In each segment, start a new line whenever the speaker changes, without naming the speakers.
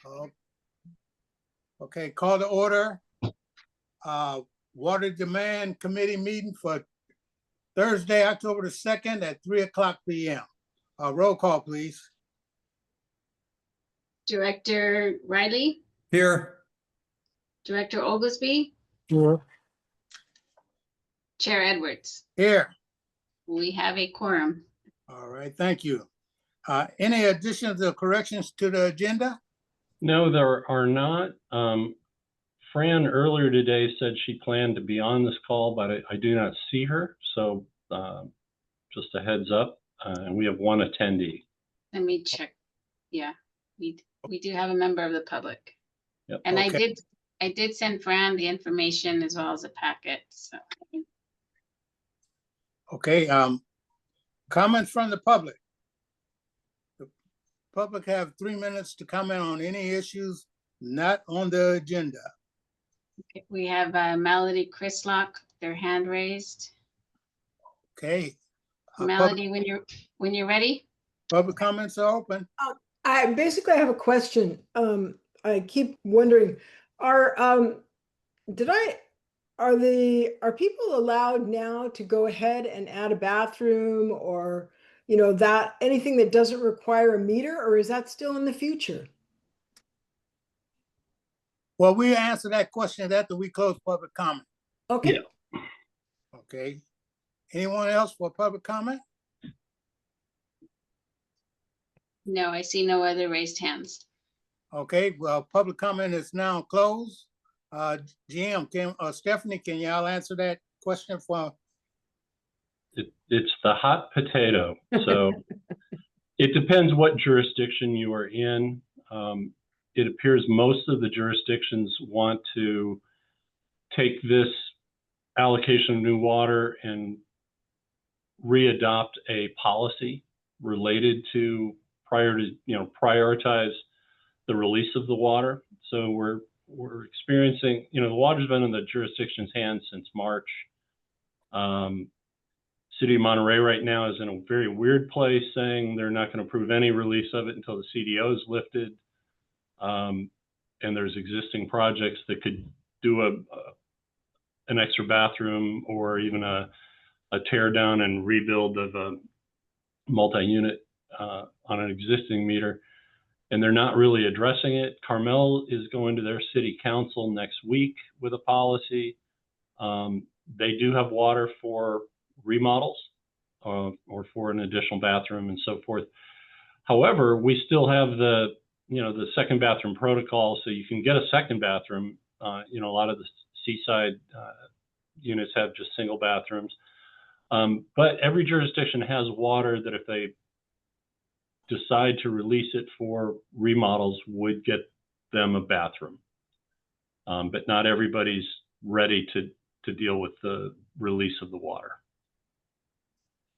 Oh, okay, call to order. Water Demand Committee meeting for Thursday, October the 2nd at 3:00 p.m. Roll call, please.
Director Riley,
Here.
Director Oglesby,
Here.
Chair Edwards.
Here.
We have a quorum.
All right, thank you. Any additions or corrections to the agenda?
No, there are not. Fran earlier today said she planned to be on this call, but I do not see her. So just a heads up. And we have one attendee.
Let me check. Yeah, we do have a member of the public.
Yep.
And
Okay.
I did send Fran the information as well as a packet. So
Okay, comments from the public. The public have 3 minutes to comment on any issues not on the agenda.
okay, we have Melody Chrislock, their hand raised.
Okay.
Melody, when you're ready.
Public comments are open.
I have a question. I keep wondering, are people allowed now to go ahead and add a bathroom or, that anything that doesn't require a meter, or is that still in the future?
Well, we answer that question after we close public comment.
Okay.
Yeah.
Okay. Anyone else for public comment?
No, I see no other raised hands.
Okay, well, public comment is now closed. Stephanie, can y'all answer that question for?
It's the hot potato. So it depends what jurisdiction you are in. It appears most of the jurisdictions want to take this allocation of new water and readopt a policy related to prioritize the release of the water. So we're experiencing, the water's been in the jurisdiction's hands since March. City of Monterey right now is in a very weird place, saying they're not going to approve any release of it until the CDO is lifted. And there's existing projects that could do an extra bathroom or even a tear down and rebuild of a multi-unit on an existing meter. And they're not really addressing it. Carmel is going to their city council next week with a policy. They do have water for remodels or for an additional bathroom and so forth. However, we still have the second bathroom protocol, so you can get a second bathroom. A lot of the seaside units have just single bathrooms. But every jurisdiction has water that if they decide to release it for remodels would get them a bathroom. But not everybody's ready to deal with the release of the water.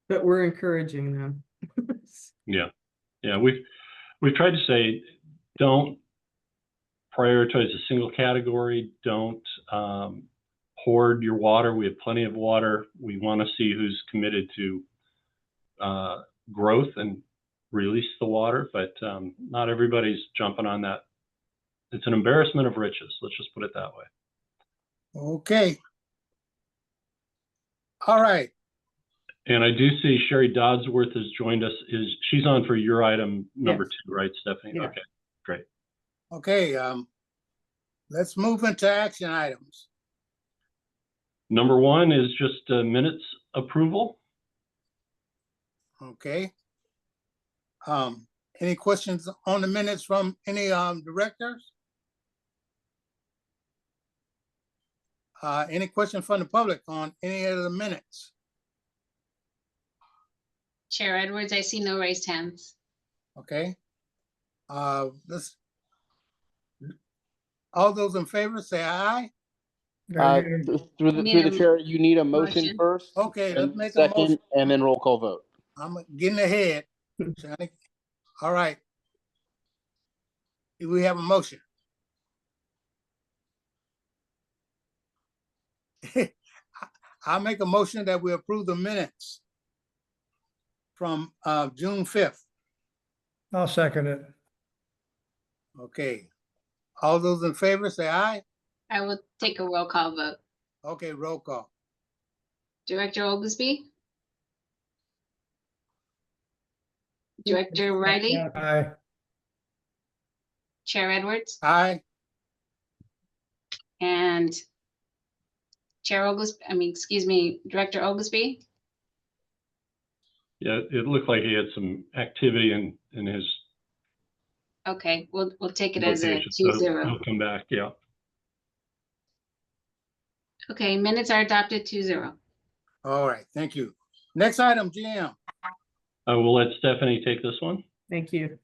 But we're encouraging them.
Yeah. We've tried to say, don't prioritize a single category. Don't hoard your water. We have plenty of water. We want to see who's committed to growth and release the water, but not everybody's jumping on that. It's an embarrassment of riches. Let's just put it that way.
Okay. All right.
And I do see Sherry Dodsworth has joined us. She's on for your item number 2, right, Stephanie?
Yeah.
Okay, great.
Okay. Let's move into action items.
Number 1 is just minutes approval.
Okay. Any questions on the minutes from any directors? Any questions from the public on any of the minutes?
Chair Edwards, I see no raised hands.
Okay. All those in favor say aye.
Through the chair, you need a motion first.
Okay, let's make a
second,
motion.
and then roll call vote.
I'm getting ahead. All right. Do we have a motion? I'll make a motion that we approve the minutes from June 5th.
I'll second it.
Okay. All those in favor, say aye.
I will take a roll call vote.
Okay, roll call.
Director Oglesby? Director Riley?
Yeah.
Aye.
Chair Edwards?
Aye.
And Chair Oglesby, excuse me, Director Oglesby?
Yeah, it looked like he had some activity in his
Okay, we'll take it as a
location. So
2-0.
he'll come back, yeah.
Okay, minutes are adopted 2-0.
All right, thank you. Next item, GM.
I will let Stephanie take this one.
Thank you.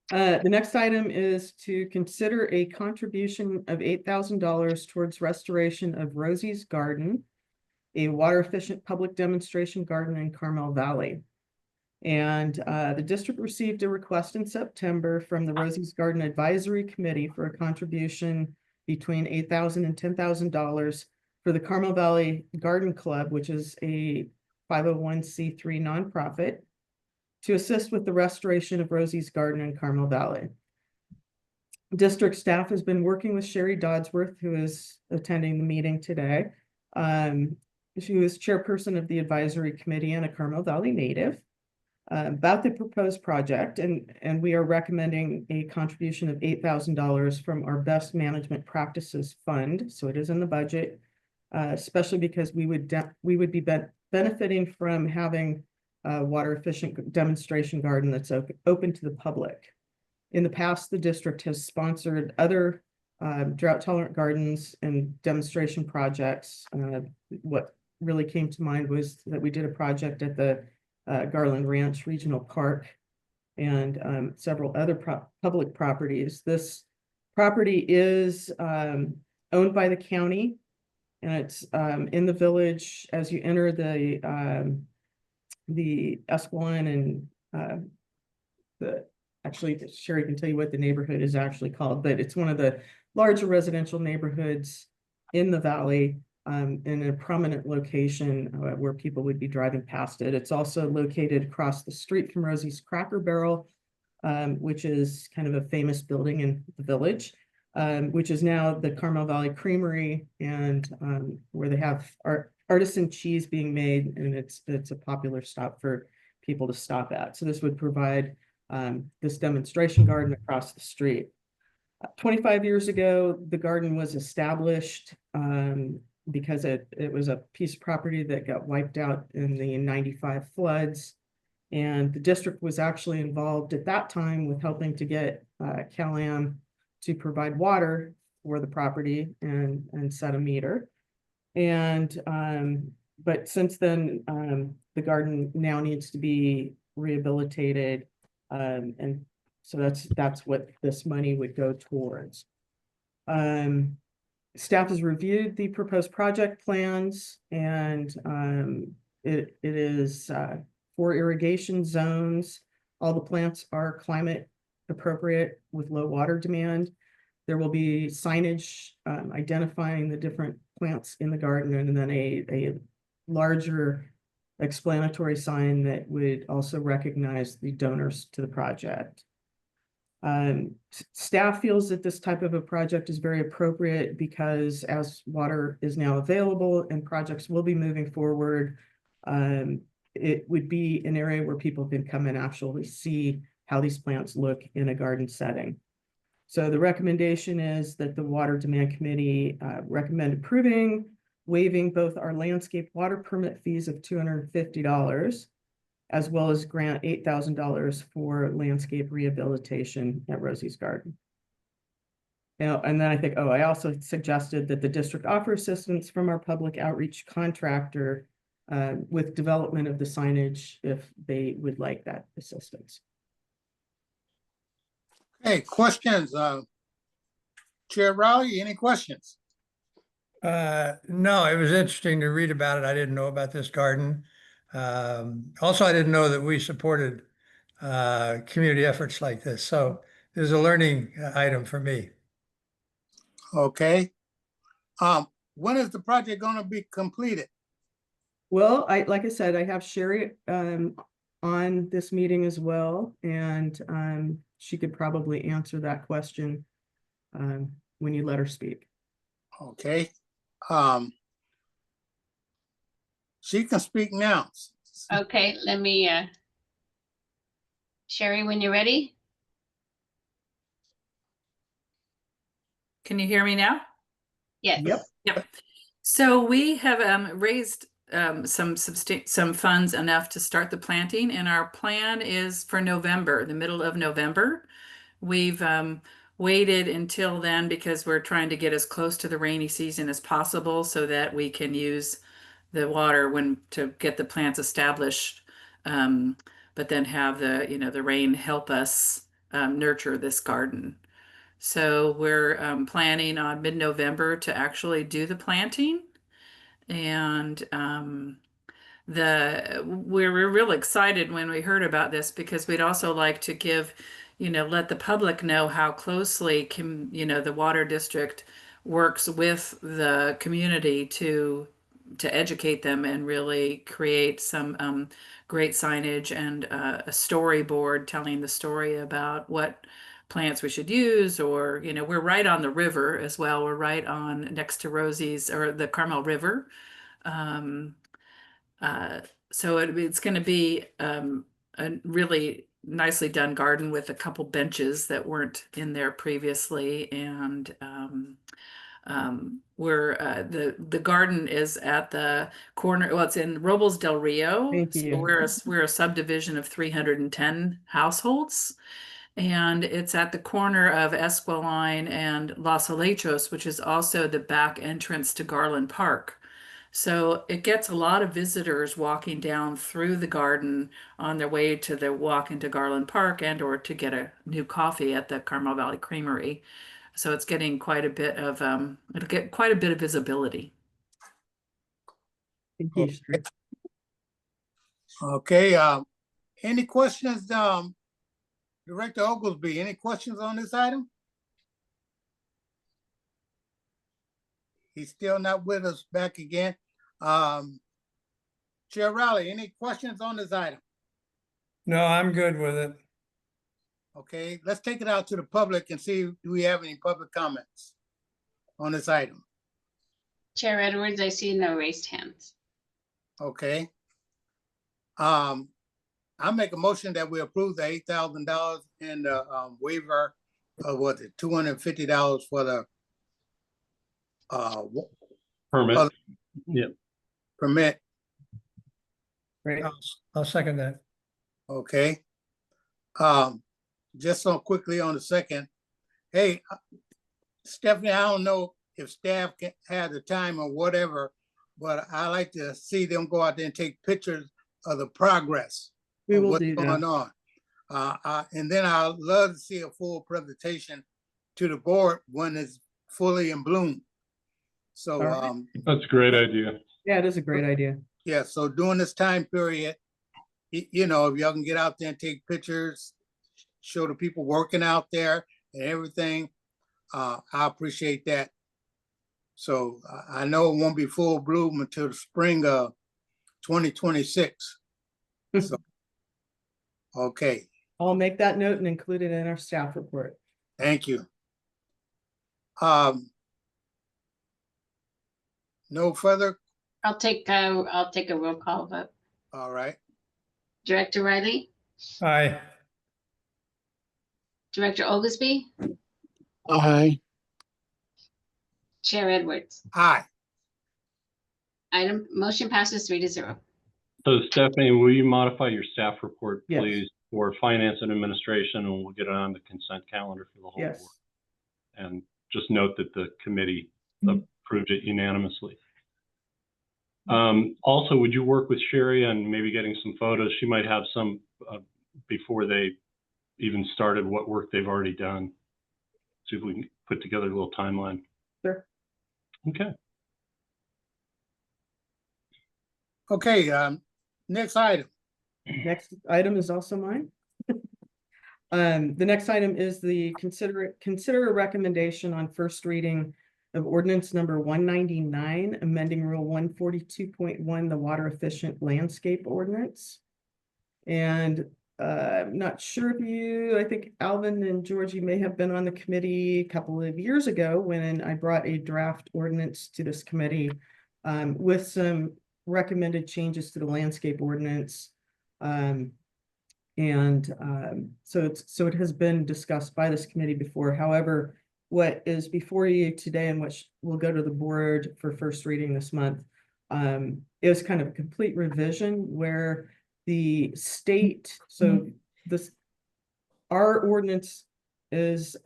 The next item is to consider a contribution of $8,000 towards restoration of Rosie's Garden, a water efficient public demonstration garden in Carmel Valley. And the district received a request in September from the Rosie's Garden Advisory Committee for a contribution between $8,000 and $10,000 for the Carmel Valley Garden Club, which is a 501c3 nonprofit, to assist with the restoration of Rosie's Garden in Carmel Valley. District staff has been working with Sherry Dodsworth, who is attending the meeting today. She was chairperson of the advisory committee and a Carmel Valley native, about the proposed project, and we are recommending a contribution of $8,000 from our Best Management Practices Fund. So it is in the budget, especially because we would be benefiting from having a water efficient demonstration garden that's open to the public. In the past, the district has sponsored other drought tolerant gardens and demonstration projects. What really came to mind was that we did a project at the Garland Ranch Regional Park and several other public properties. This property is owned by the county, and it's in the village as you enter the Escalon and actually Sherry can tell you what the neighborhood is actually called, but it's one of the larger residential neighborhoods in the valley, in a prominent location where people would be driving past it. It's also located across the street from Rosie's Cracker Barrel, which is kind of a famous building in the village, which is now the Carmel Valley Creamery, and where they have artisan cheese being made, and it's a popular stop for people to stop at. So this would provide this demonstration garden across the street. 25 years ago, the garden was established because it was a piece of property that got wiped out in the 95 floods. And the district was actually involved at that time with helping to get Cal-Am to provide water for the property and set a meter. And but since then, the garden now needs to be rehabilitated. And so that's what this money would go towards. Staff has reviewed the proposed project plans, and it is 4 irrigation zones. All the plants are climate appropriate with low water demand. There will be signage identifying the different plants in the garden, and then a larger explanatory sign that would also recognize the donors to the project. Staff feels that this type of a project is very appropriate because as water is now available and projects will be moving forward, it would be an area where people can come and actually see how these plants look in a garden setting. So the recommendation is that the Water Demand Committee recommend approving, waiving both our landscape water permit fees of $250, as well as grant $8,000 for landscape rehabilitation at Rosie's Garden. Now, and then I think, I also suggested that the district offer assistance from our public outreach contractor with development of the signage if they would like that assistance.
Okay, questions? Chair Rowley, any questions?
No, it was interesting to read about it. I didn't know about this garden. Also, I didn't know that we supported community efforts like this. So this is a learning item for me.
Okay. When is the project going to be completed?
Well, like I said, I have Sherry on this meeting as well, and she could probably answer that question when you let her speak.
Okay. She can speak now.
Okay, let me, Sherry, when you're ready?
Can you hear me now?
Yes.
Yep.
Yep. So we have raised some funds enough to start the planting, and our plan is for November, the middle of November. We've waited until then because we're trying to get as close to the rainy season as possible so that we can use the water to get the plants established, but then have the rain help us nurture this garden. So we're planning on mid-November to actually do the planting, and we're real excited when we heard about this because we'd also like to let the public know how closely the water district works with the community to educate them and really create some great signage and a storyboard telling the story about what plants we should use, or we're right on the river as well. We're right on next to Rosie's or the Carmel River. So it's going to be a really nicely done garden with a couple benches that weren't in there previously, and the garden is at the corner. Well, it's in Robles del Rio.
Thank
So
you.
we're a subdivision of 310 households. And it's at the corner of Esquiline and Los Helechos, which is also the back entrance to Garland Park. So it gets a lot of visitors walking down through the garden on their way to the walk into Garland Park and or to get a new coffee at the Carmel Valley Creamery. So it's getting quite a bit of it'll get quite a bit of visibility.
Thank you, Sherry.
Okay, any questions, Director Oglesby, any questions on this item? He's still not with us back again. Chair Rowley, any questions on this item?
No, I'm good with it.
Okay, let's take it out to the public and see, do we have any public comments on this item?
Chair Edwards, I see no raised hands.
Okay. I make a motion that we approve the $8,000 and the waiver of $250 for the
Permit. Yeah.
permit.
Great.
I'll second that.
Okay. Just so quickly on the second. Hey, Stephanie, I don't know if staff can have the time or whatever, but I like to see them go out there and take pictures of the progress.
We will
what's
do
going
that.
on. And then I'd love to see a full presentation to the board when it's fully in bloom. So,
All right.
That's a great idea.
Yeah, it is a great idea.
yeah, so during this time period, if y'all can get out there and take pictures, show the people working out there and everything, I appreciate that. So I know it won't be full bloom until the spring of 2026. So, okay,
I'll make that note and include it in our staff report.
thank you. No further,
I'll take a roll call vote.
all right.
Director Riley,
Aye.
Director Oglesby,
Aye.
Chair Edwards.
Aye.
Motion passes 3-0.
So Stephanie, will you modify your staff report,
Yes.
please, for finance and administration, and we'll get it on the consent calendar for the whole
Yes.
board. And just note that the committee approved it unanimously. Also, would you work with Sherry on maybe getting some photos? She might have some before they even started what work they've already done. See if we can put together a little timeline.
Sure.
Okay.
Okay, next item.
Next item is also mine. The next item is the consider a recommendation on first reading of ordinance number 199, amending rule 142.1, the water efficient landscape ordinance. And I'm not sure if I think Alvin and Georgie may have been on the committee a couple of years ago when I brought a draft ordinance to this committee with some recommended changes to the landscape ordinance. So it has been discussed by this committee before. However, what is before you today and which will go to the board for first reading this month is kind of a complete revision where the state, so our ordinance is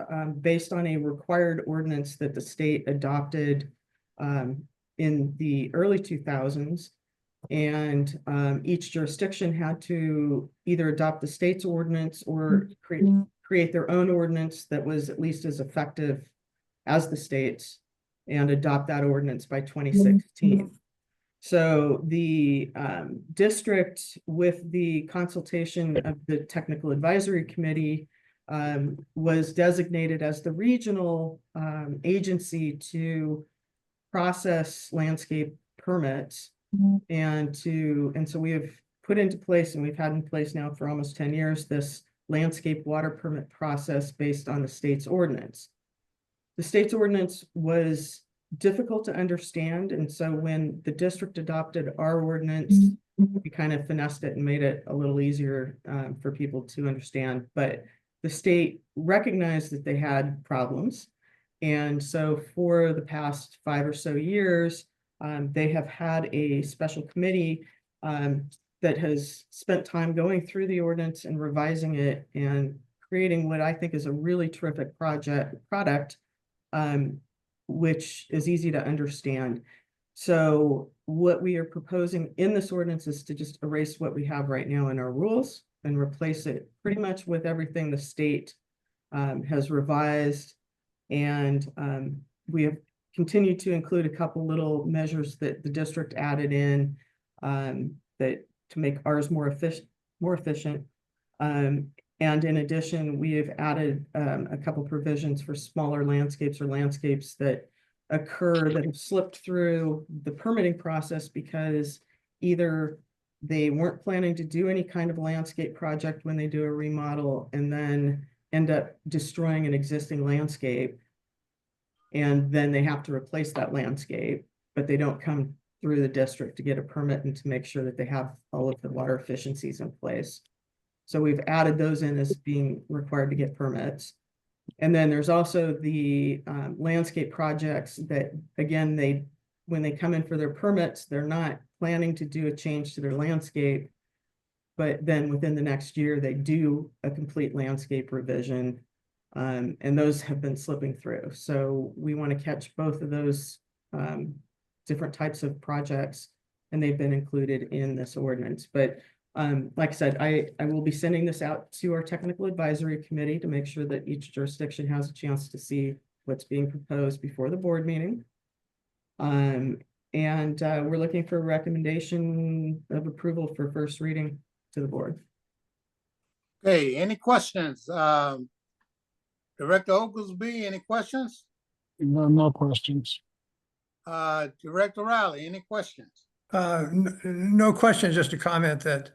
based on a required ordinance that the state adopted in the early 2000s. And each jurisdiction had to either adopt the state's ordinance or create their own ordinance that was at least as effective as the state's and adopt that ordinance by 2016. So the district, with the consultation of the Technical Advisory Committee, was designated as the regional agency to process landscape permits. And so we have put into place, and we've had in place now for almost 10 years, this landscape water permit process based on the state's ordinance. The state's ordinance was difficult to understand, and so when the district adopted our ordinance, we kind of finessed it and made it a little easier for people to understand. But the state recognized that they had problems, and so for the past 5 or so years, they have had a special committee that has spent time going through the ordinance and revising it and creating what I think is a really terrific product, which is easy to understand. So what we are proposing in this ordinance is to just erase what we have right now in our rules and replace it pretty much with everything the state has revised. And we have continued to include a couple little measures that the district added in that to make ours more efficient. And in addition, we have added a couple provisions for smaller landscapes or landscapes that occur that have slipped through the permitting process because either they weren't planning to do any kind of landscape project when they do a remodel and then end up destroying an existing landscape. And then they have to replace that landscape, but they don't come through the district to get a permit and to make sure that they have all of the water efficiencies in place. So we've added those in as being required to get permits. And then there's also the landscape projects that, again, when they come in for their permits, they're not planning to do a change to their landscape, but then within the next year, they do a complete landscape revision. And those have been slipping through. So we want to catch both of those different types of projects, and they've been included in this ordinance. But like I said, I will be sending this out to our technical advisory committee to make sure that each jurisdiction has a chance to see what's being proposed before the board meeting. And we're looking for a recommendation of approval for first reading to the board.
Okay, any questions? Director Oglesby, any questions?
No questions.
Director Riley, any questions?
No question, just a comment that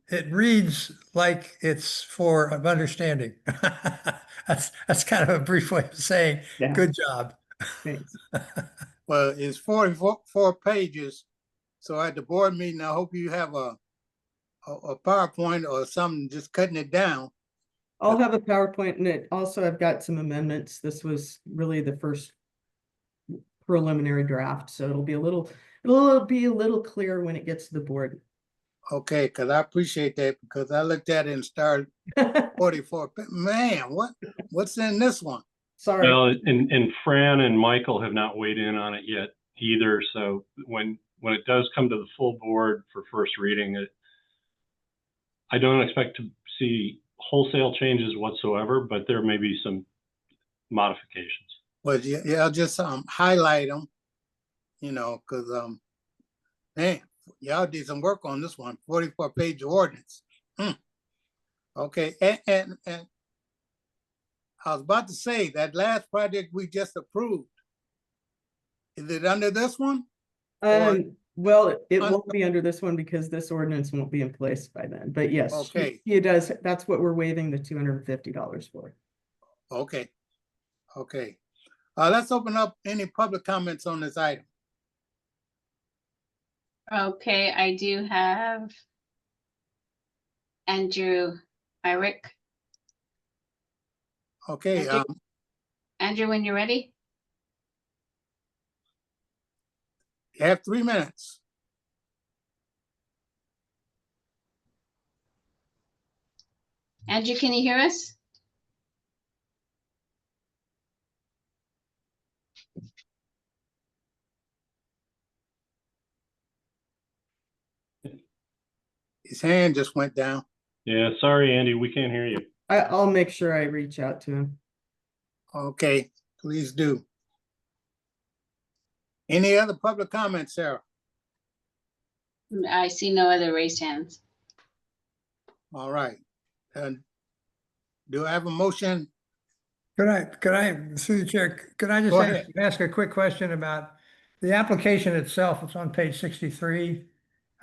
it reads like it's for understanding. That's kind of a brief way of saying good job.
Thanks.
Well, it's 44 pages. So at the board meeting, I hope you have a PowerPoint or something just cutting it down.
I'll have a PowerPoint, and I've got some amendments. This was really the first preliminary draft, so it'll be a little clearer when it gets to the board.
Okay, because I appreciate that, because I looked at it and started 44. Man, what's in this one?
Sorry.
Well, and Fran and Michael have not weighed in on it yet either. So when it does come to the full board for first reading, I don't expect to see wholesale changes whatsoever, but there may be some modifications.
Well, yeah, I'll just highlight them, because man, y'all did some work on this one. 44-page ordinance. Okay, and I was about to say that last project we just approved. Is it under this one?
Well, it
Un-
won't be under this one because this ordinance won't be in place by then, but yes.
Okay.
It does, that's what we're waiving the $250 for.
Okay, okay. Let's open up any public comments on this item.
Okay, I do have Andrew Myrick.
Okay,
Andrew? Andrew, when you're ready.
you have 3 minutes.
Andrew, can you hear us?
His hand just went down.
Yeah, sorry, Andy, we can't hear you.
I'll make sure I reach out to him.
Okay, please do. Any other public comments, Sarah?
I see no other raised hands.
All right. Do I have a motion?
Could I, through the chair, could I just
Go ahead.
ask a quick question about the application itself? It's on page 63.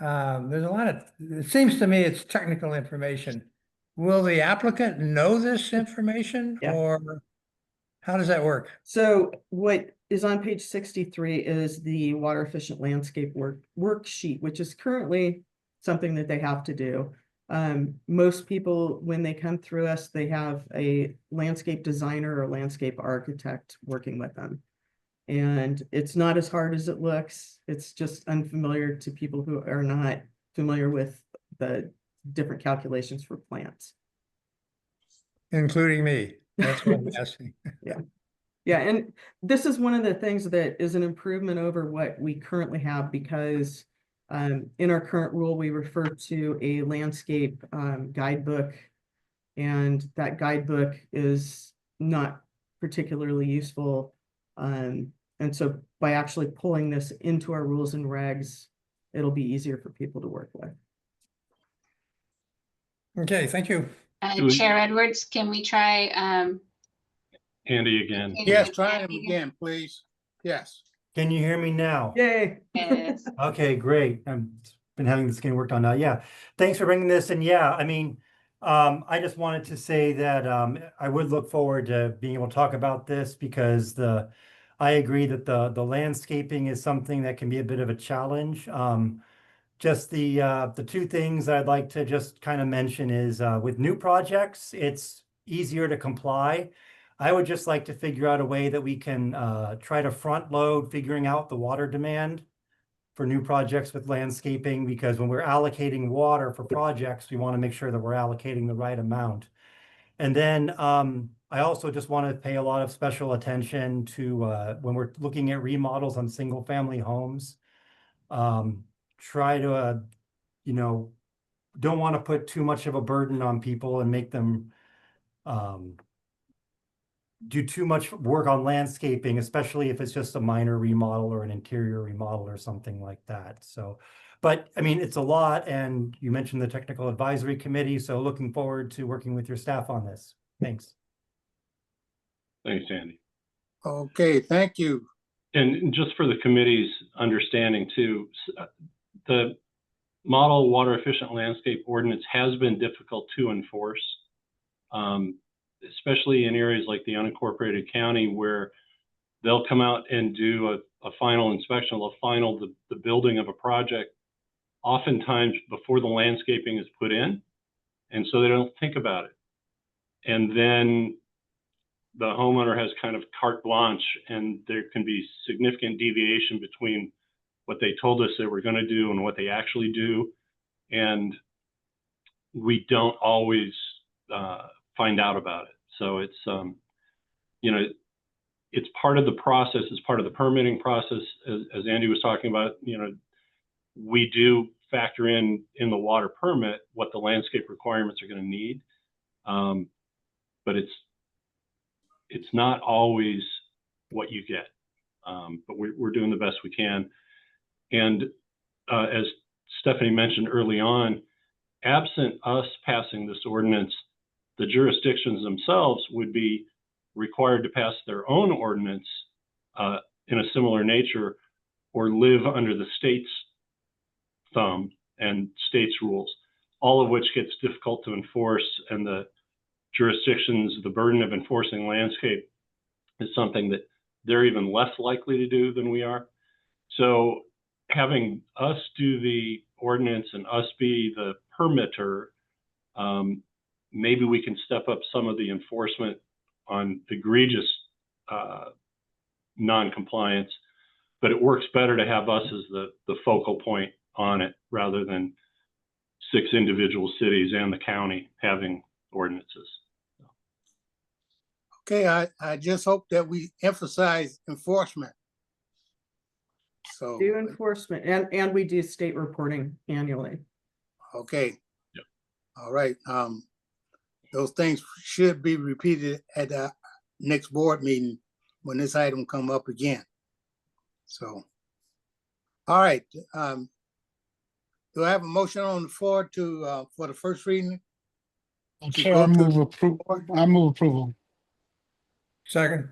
There's a lot of, it seems to me it's technical information. Will the applicant know this information
Yeah.
or how does that work?
So what is on page 63 is the water efficient landscape worksheet, which is currently something that they have to do. Most people, when they come through us, they have a landscape designer or landscape architect working with them. And it's not as hard as it looks. It's just unfamiliar to people who are not familiar with the different calculations for plants.
Including me. That's what I'm asking.
Yeah, and this is one of the things that is an improvement over what we currently have because in our current rule, we refer to a landscape guidebook, and that guidebook is not particularly useful. And so by actually pulling this into our rules and regs, it'll be easier for people to work with.
Okay, thank you.
Chair Edwards, can we try
Andy again.
Yes, try him again, please. Yes.
Can you hear me now?
Yay!
Yes.
Okay, great. I've been having this getting worked on now. Yeah, thanks for bringing this. And yeah, I mean, I just wanted to say that I would look forward to being able to talk about this because I agree that the landscaping is something that can be a bit of a challenge. Just the two things I'd like to just kind of mention is with new projects, it's easier to comply. I would just like to figure out a way that we can try to front load figuring out the water demand for new projects with landscaping, because when we're allocating water for projects, we want to make sure that we're allocating the right amount. And then I also just want to pay a lot of special attention to when we're looking at remodels on single family homes, try to, you know, don't want to put too much of a burden on people and make them do too much work on landscaping, especially if it's just a minor remodel or an interior remodel or something like that. So, but I mean, it's a lot, and you mentioned the technical advisory committee, so looking forward to working with your staff on this. Thanks.
Thanks, Andy.
Okay, thank you.
And just for the committee's understanding too, the model water efficient landscape ordinance has been difficult to enforce, especially in areas like the unincorporated county where they'll come out and do a final inspection. They'll final the building of a project oftentimes before the landscaping is put in. And so they don't think about it. And then the homeowner has kind of carte blanche, and there can be significant deviation between what they told us they were going to do and what they actually do. And we don't always find out about it. So it's, you know, it's part of the process, it's part of the permitting process. As Andy was talking about, you know, we do factor in the water permit what the landscape requirements are going to need. But it's not always what you get. But we're doing the best we can. And as Stephanie mentioned early on, absent us passing this ordinance, the jurisdictions themselves would be required to pass their own ordinance in a similar nature, or live under the state's thumb and state's rules, all of which gets difficult to enforce, and the jurisdictions, the burden of enforcing landscape is something that they're even less likely to do than we are. So having us do the ordinance and us be the permitter, maybe we can step up some of the enforcement on egregious non-compliance, but it works better to have us as the focal point on it rather than 6 individual cities and the county having ordinances.
Okay, I just hope that we emphasize enforcement. So,
Do enforcement, and we do state reporting annually.
okay.
Yep.
All right. Those things should be repeated at the next board meeting when this item come up again. So, all right. Do I have a motion on the floor to for the first reading?
Okay, I move approval.
Second,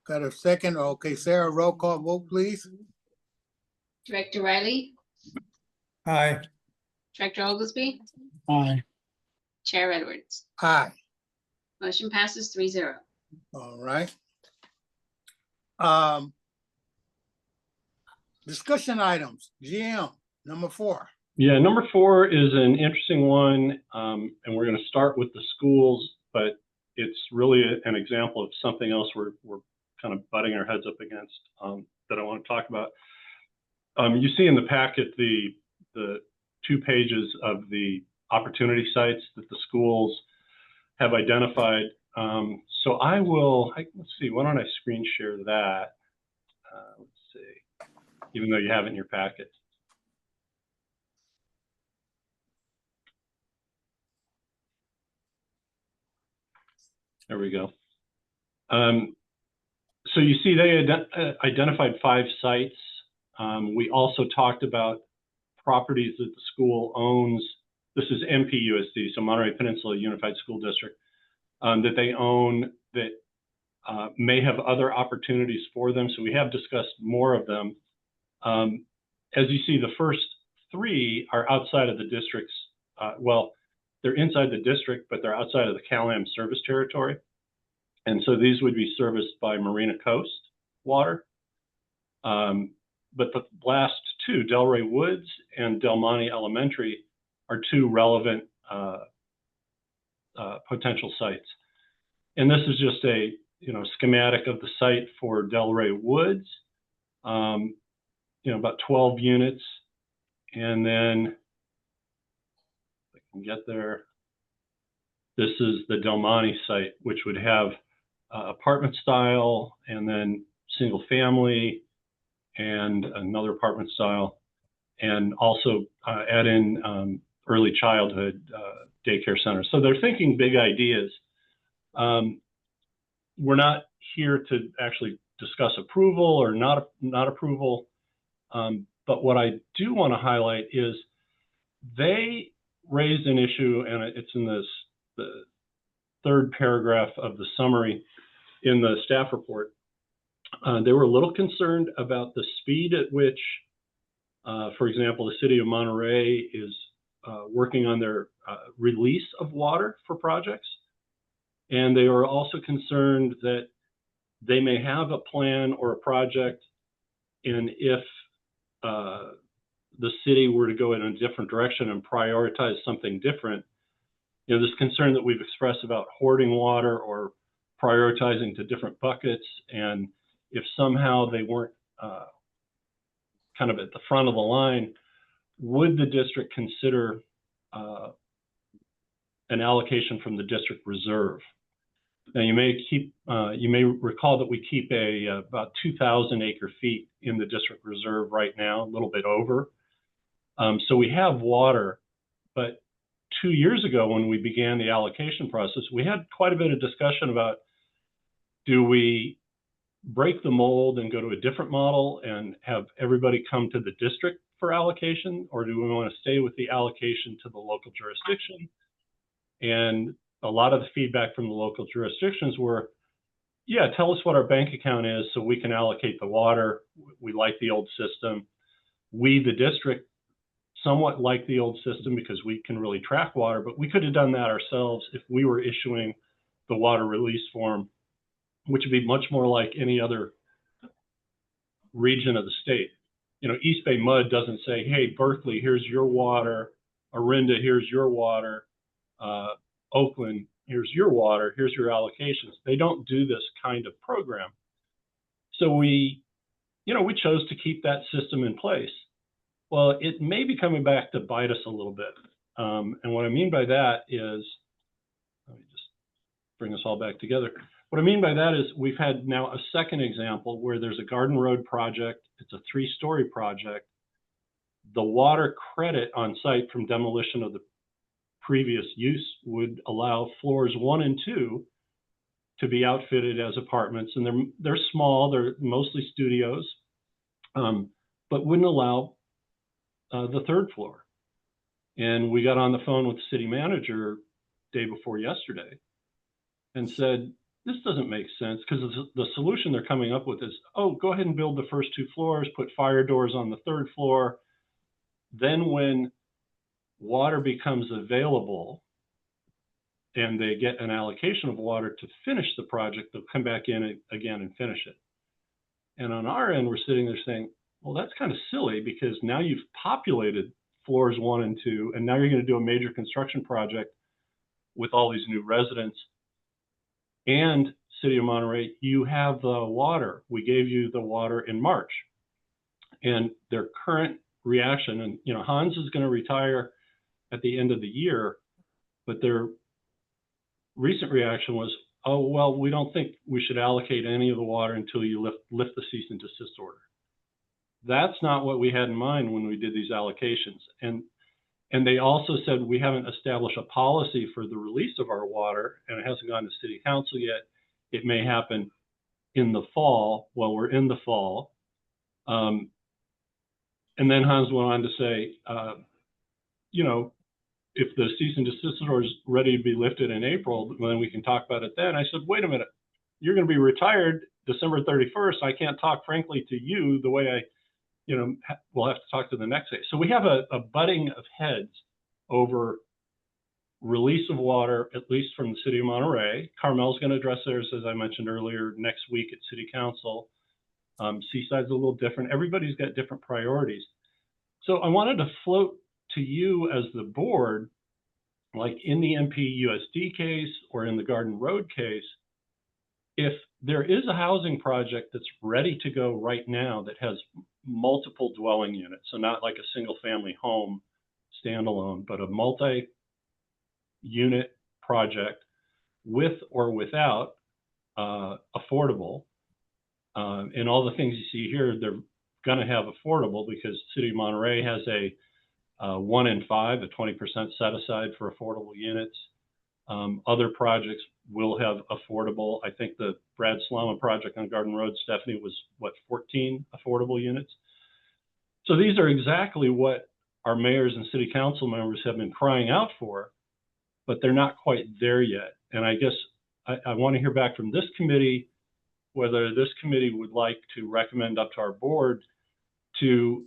Got a second? Okay, Sarah, roll call vote, please.
Director Riley,
aye.
Director Oglesby,
Aye.
Chair Edwards.
Aye.
Motion passes 3-0.
All right. Discussion items, GM, number 4.
Yeah, number 4 is an interesting one, and we're going to start with the schools, but it's really an example of something else we're kind of butting our heads up against that I want to talk about. You see in the packet the 2 pages of the opportunity sites that the schools have identified. So let's see, why don't I screen share that? Let's see, even though you have it in your packet. There we go. So you see they identified 5 sites. We also talked about properties that the school owns. This is MPUSD, so Monterey Peninsula Unified School District, that they own that may have other opportunities for them. So we have discussed more of them. As you see, the first 3 are outside of the district's, well, they're inside the district, but they're outside of the CalAm service territory. And so these would be serviced by Marina Coast Water. But the last 2, Delray Woods and Del Monte Elementary, are 2 relevant potential sites. And this is just a schematic of the site for Delray Woods. About 12 units, and then if I can get there, this is the Del Monte site, which would have apartment style, and then single family, and another apartment style, and also add in early childhood daycare center. So they're thinking big ideas. We're not here to actually discuss approval or not approval. But what I do want to highlight is they raised an issue, and it's in the 3rd paragraph of the summary in the staff report. They were a little concerned about the speed at which, for example, the city of Monterey is working on their release of water for projects. And they were also concerned that they may have a plan or a project, and if the city were to go in a different direction and prioritize something different, this concern that we've expressed about hoarding water or prioritizing to different buckets, and if somehow they weren't kind of at the front of the line, would the district consider an allocation from the district reserve? Now you may recall that we keep about 2,000 acre feet in the district reserve right now, a little bit over. So we have water, but 2 years ago when we began the allocation process, we had quite a bit of discussion about, do we break the mold and go to a different model and have everybody come to the district for allocation, or do we want to stay with the allocation to the local jurisdiction? And a lot of the feedback from the local jurisdictions were, yeah, tell us what our bank account is so we can allocate the water. We like the old system. We, the district, somewhat like the old system because we can really track water, but we could have done that ourselves if we were issuing the water release form, which would be much more like any other region of the state. You know, East Bay Mud doesn't say, hey, Berkeley, here's your water. Orinda, here's your water. Oakland, here's your water. Here's your allocations. They don't do this kind of program. So we chose to keep that system in place. Well, it may be coming back to bite us a little bit. And what I mean by that is, let me just bring us all back together. What I mean by that is we've had now a second example where there's a Garden Road project. It's a 3-story project. The water credit on site from demolition of the previous use would allow floors 1 and 2 to be outfitted as apartments. And they're small, they're mostly studios, but wouldn't allow the 3rd floor. And we got on the phone with the city manager day before yesterday and said, this doesn't make sense, because the solution they're coming up with is, oh, go ahead and build the first 2 floors, put fire doors on the 3rd floor. Then when water becomes available and they get an allocation of water to finish the project, they'll come back in again and finish it. And on our end, we're sitting there saying, well, that's kind of silly, because now you've populated floors 1 and 2, and now you're going to do a major construction project with all these new residents. And City of Monterey, you have the water. We gave you the water in March. And their current reaction, and you know, Hans is going to retire at the end of the year, but their recent reaction was, oh, well, we don't think we should allocate any of the water until you lift the cease and desist order. That's not what we had in mind when we did these allocations. And they also said we haven't established a policy for the release of our water, and it hasn't gone to city council yet. It may happen in the fall. Well, we're in the fall. And then Hans went on to say, you know, if the cease and desist order is ready to be lifted in April, then we can talk about it then. I said, wait a minute, you're going to be retired December 31st. I can't talk frankly to you the way I, you know, we'll have to talk to the next day. So we have a butting of heads over release of water, at least from the city of Monterey. Carmel's going to address theirs, as I mentioned earlier, next week at city council. Seaside's a little different. Everybody's got different priorities. So I wanted to float to you as the board, like in the MPWMD case or in the Garden Road case, if there is a housing project that's ready to go right now that has multiple dwelling units, so not like a single family home standalone, but a multi-unit project with or without affordable, and all the things you see here, they're going to have affordable because City of Monterey has a 1 in 5, a 20% set aside for affordable units. Other projects will have affordable. I think the Brad Salama project on Garden Road, Stephanie, was what, 14 affordable units? So these are exactly what our mayors and city council members have been crying out for, but they're not quite there yet. And I guess I want to hear back from this committee, whether this committee would like to recommend up to our board to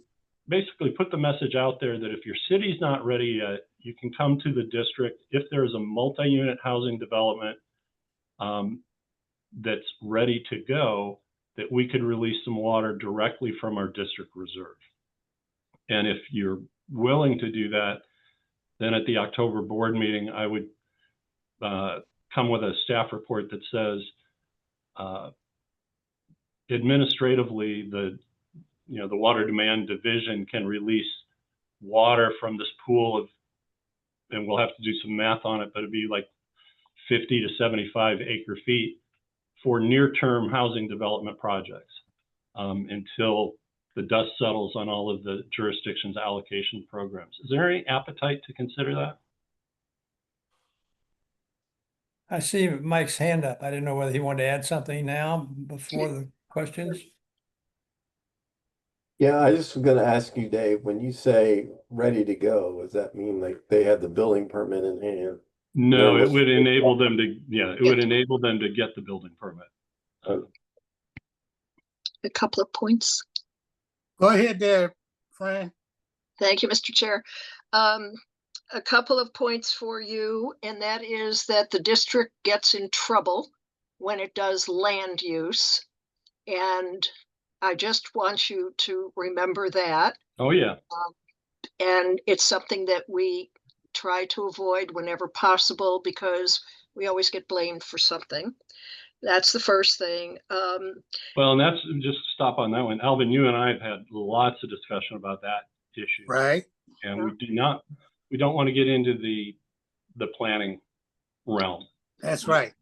basically put the message out there that if your city's not ready yet, you can come to the district. If there's a multi-unit housing development that's ready to go, that we could release some water directly from our district reserve. And if you're willing to do that, then at the October board meeting, I would come with a staff report that says administratively, the water demand division can release water from this pool of, and we'll have to do some math on it, but it'd be like 50 to 75 acre feet for near-term housing development projects until the dust settles on all of the jurisdictions' allocation programs. Is there any appetite to consider that?
I see Mike's hand up. I didn't know whether he wanted to add something now before the questions.
Yeah, I just was gonna ask you, Dave, when you say ready to go, does that mean like they have the building permit in hand?
No, it would enable them to, yeah, it would enable them to get the building permit.
A couple of points.
Go ahead there, Fran.
Thank you, Mr. Chair. A couple of points for you, and that is that the district gets in trouble when it does land use. And I just want you to remember that.
Oh, yeah.
And it's something that we try to avoid whenever possible because we always get blamed for something. That's the first thing.
Well, and that's just to stop on that one. Alvin, you and I have had lots of discussion about that issue.
Right.
And we don't want to get into the planning realm.
That's right.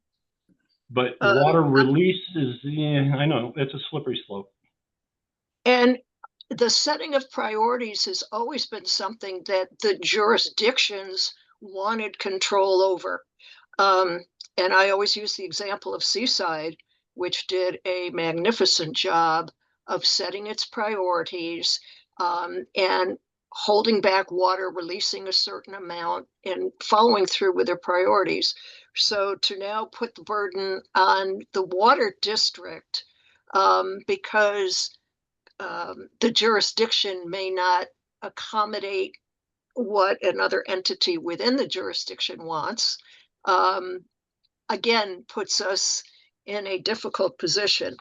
But water release is, yeah, I know, it's a slippery slope.
And the setting of priorities has always been something that the jurisdictions wanted control over. And I always use the example of Seaside, which did a magnificent job of setting its priorities and holding back water, releasing a certain amount, and following through with their priorities. So to now put the burden on the water district because the jurisdiction may not accommodate what another entity within the jurisdiction wants, again, puts us in a difficult position.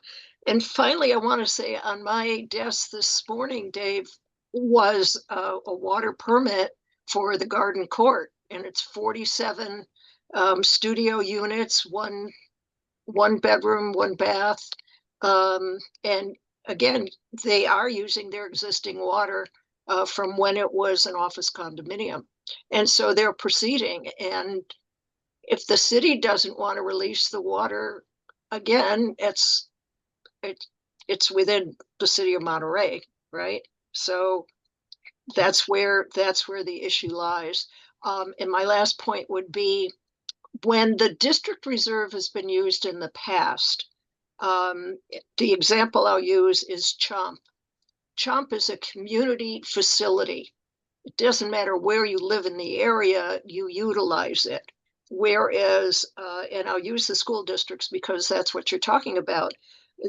And finally, I want to say on my desk this morning, Dave, was a water permit for the garden court, and it's 47 studio units, one bedroom, one bath. And again, they are using their existing water from when it was an office condominium. And so they're proceeding. And if the city doesn't want to release the water, again, it's within the city of Monterey, right? So that's where the issue lies. And my last point would be when the district reserve has been used in the past, the example I'll use is Chomp. Chomp is a community facility. It doesn't matter where you live in the area, you utilize it. Whereas, and I'll use the school districts because that's what you're talking about,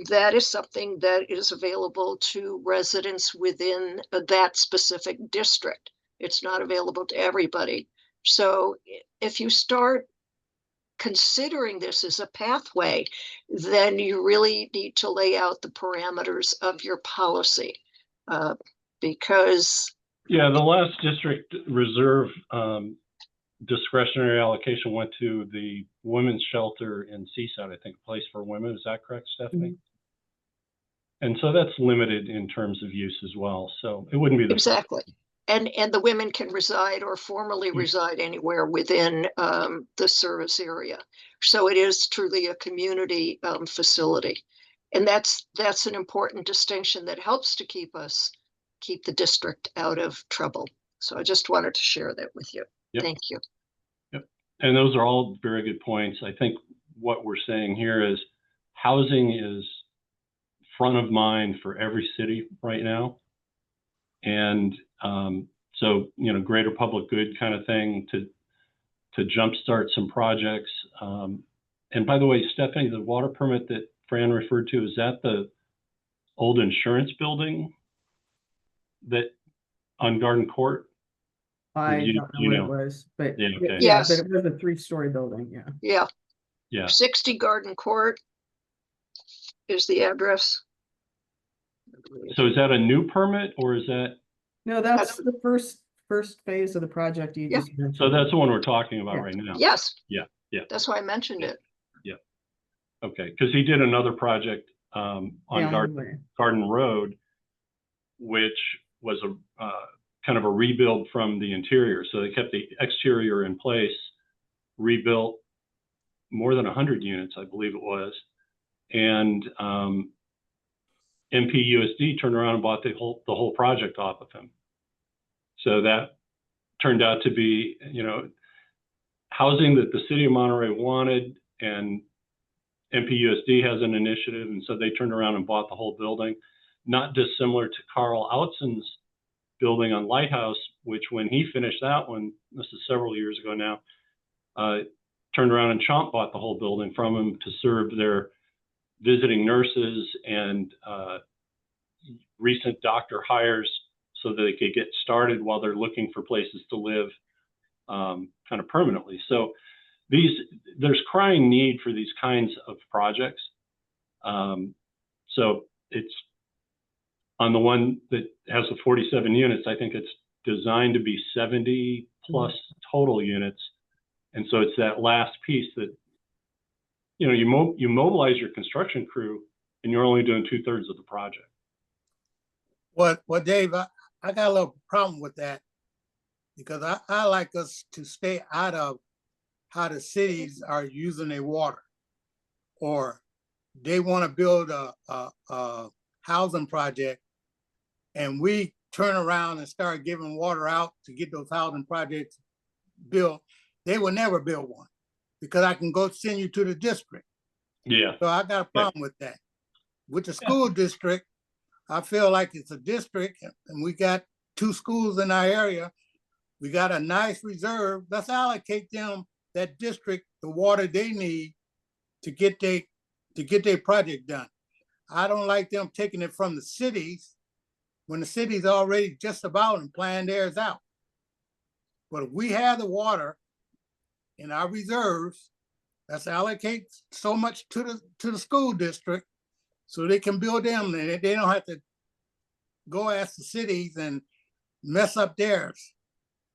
that is something that is available to residents within that specific district. It's not available to everybody. So if you start considering this as a pathway, then you really need to lay out the parameters of your policy because.
Yeah, the last district reserve discretionary allocation went to the women's shelter in Seaside, I think, Place for Women. Is that correct, Stephanie? Mm-hmm. And so that's limited in terms of use as well. So it wouldn't be the
exactly. And the women can reside or formally reside anywhere within the service area. So it is truly a community facility. And that's an important distinction that helps to keep the district out of trouble. So I just wanted to share that with you. Yep. Thank you.
Yep. And those are all very good points. I think what we're saying here is housing is front of mind for every city right now. And so, you know, greater public good kind of thing to jumpstart some projects. And by the way, Stephanie, the water permit that Fran referred to, is that the old insurance building that on Garden Court?
I don't know what it was, but
yeah, okay.
Yes.
But it was a 3-story building. Yeah.
Yeah.
Yeah.
60 Garden Court is the address.
So is that a new permit or is that?
No, that's the first phase of the project you just mentioned.
So that's the one we're talking about right now.
Yes.
Yeah. Yeah.
That's why I mentioned it.
Yeah. Okay. Because he did another project on Garden Road, which was a kind of a rebuild from the interior. So they kept the exterior in place, rebuilt more than 100 units, I believe it was. And MPWMD turned around and bought the whole project off of him. So that turned out to be, you know, housing that the city of Monterey wanted, and MPWMD has an initiative, and so they turned around and bought the whole building. Not dissimilar to Carl Outson's building on Lighthouse, which when he finished that one, this is several years ago now, turned around and Chomp bought the whole building from him to serve their visiting nurses and recent doctor hires so that they could get started while they're looking for places to live kind of permanently. So there's crying need for these kinds of projects. So it's on the one that has the 47 units, I think it's designed to be 70 plus total units. And so it's that last piece that, you know, you mobilize your construction crew and you're only doing 2/3 of the project.
Well, Dave, I got a little problem with that because I like us to stay out of how the cities are using their water, or they want to build a housing project and we turn around and start giving water out to get those housing projects built. They will never build one because I can go send you to the district.
Yeah.
So I got a problem with that. With the school district, I feel like it's a district and we got 2 schools in our area. We got a nice reserve. Let's allocate them, that district, the water they need to get their project done. I don't like them taking it from the cities when the city's already just about and planned theirs out. But if we have the water in our reserves, let's allocate so much to the school district so they can build them and they don't have to go ask the cities and mess up theirs.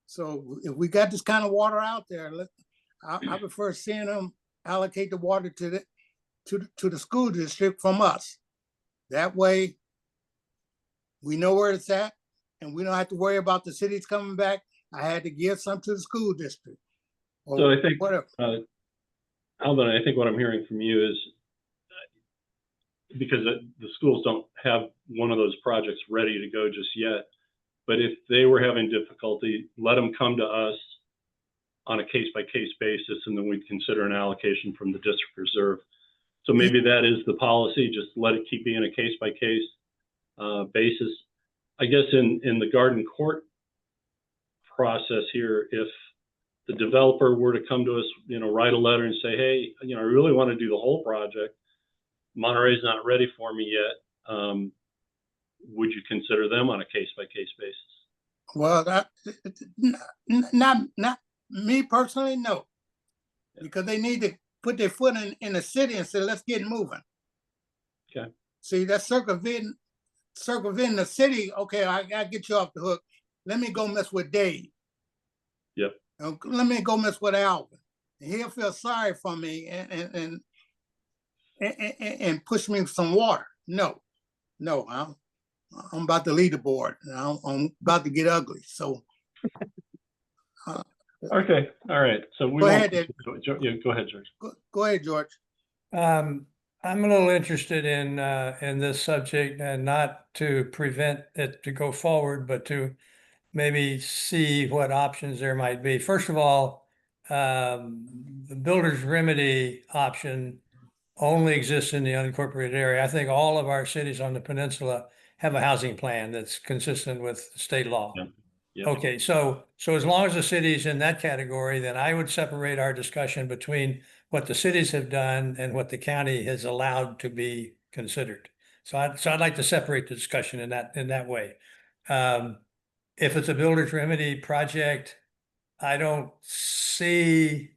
So if we got this kind of water out there, I prefer seeing them allocate the water to the school district from us. That way, we know where it's at, and we don't have to worry about the cities coming back. I had to give some to the school district.
So I think,
whatever.
Alvin, I think what I'm hearing from you is because the schools don't have one of those projects ready to go just yet, but if they were having difficulty, let them come to us on a case-by-case basis, and then we'd consider an allocation from the district reserve. So maybe that is the policy, just let it keep being a case-by-case basis. I guess in the garden court process here, if the developer were to come to us, you know, write a letter and say, hey, you know, I really want to do the whole project. Monterey's not ready for me yet. Would you consider them on a case-by-case basis?
Well, not me personally, no, because they need to put their foot in the city and say, let's get moving.
Okay.
See, that's circumventing the city. Okay, I get you off the hook. Let me go mess with Dave.
Yep.
Let me go mess with Alvin. And he'll feel sorry for me and push me some water. No, I'm about to lead the board. I'm about to get ugly. So.
Okay. All right. So we
go ahead,
yeah, go ahead, George.
Go ahead, George.
I'm a little interested in this subject, and not to prevent it to go forward, but to maybe see what options there might be. First of all, the builder's remedy option only exists in the unincorporated area. I think all of our cities on the peninsula have a housing plan that's consistent with state law.
Yeah. Yep.
Okay, so as long as the city's in that category, then I would separate our discussion between what the cities have done and what the county has allowed to be considered. So I'd like to separate the discussion in that way. If it's a builder's remedy project, I don't see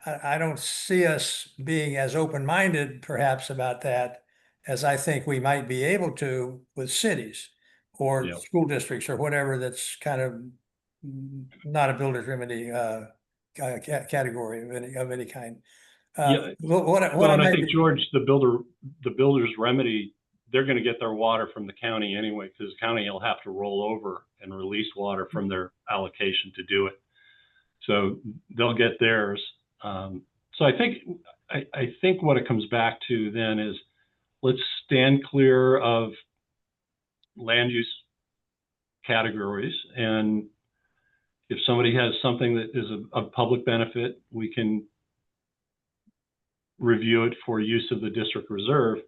us being as open-minded perhaps about that as I think we might be able to with cities or school districts or whatever that's kind of not a builder's remedy category of any kind.
I think, George, the builder's remedy, they're going to get their water from the county anyway, because the county will have to roll over and release water from their allocation to do it. So they'll get theirs. So I think what it comes back to then is, let's stand clear of land use categories, and if somebody has something that is of public benefit, we can review it for use of the district reserve,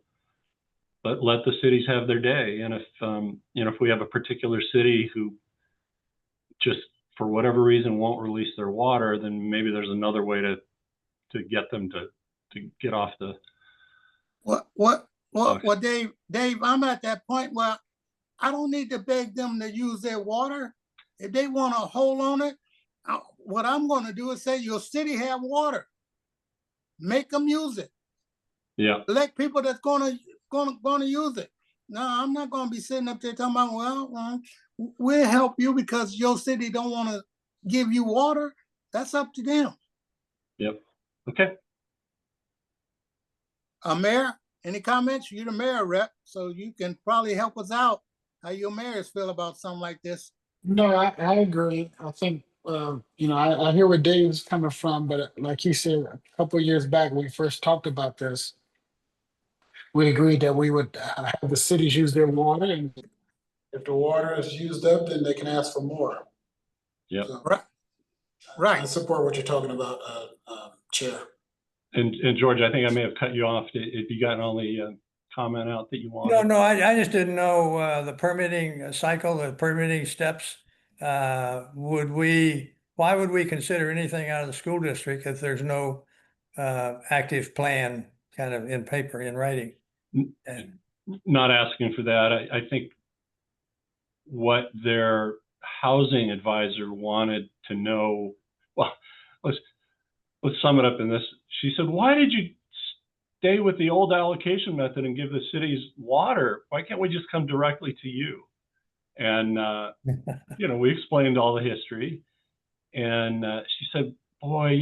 but let the cities have their day. And if if we have a particular city who just for whatever reason won't release their water, then maybe there's another way to get them to get off the.
Well, Dave, I'm at that point where I don't need to beg them to use their water. If they want to hold on it, what I'm going to do is say, your city have water. Make them use it.
Yeah.
Elect people that's going to use it. No, I'm not going to be sitting up there talking about, well, we'll help you because your city don't want to give you water. That's up to them.
Yep. Okay.
Mayor, any comments? You're the mayor rep, so you can probably help us out. How your mayors feel about something like this?
No, I agree. I think, I hear where Dave's coming from, but like he said, a couple of years back, when we first talked about this, we agreed that we would have the cities use their water, and if the water is used up, then they can ask for more.
Yep.
So,
Right.
I support what you're talking about, Chair.
And George, I think I may have cut you off. If you got all the comment out that you wanted.
No, I just didn't know the permitting cycle, the permitting steps. Why would we consider anything out of the school district if there's no active plan kind of in paper, in writing? And
Not asking for that. I think what their housing advisor wanted to know, well, let's sum it up in this. She said, why did you stay with the old allocation method and give the cities water? Why can't we just come directly to you? And, we explained all the history. And she said, boy,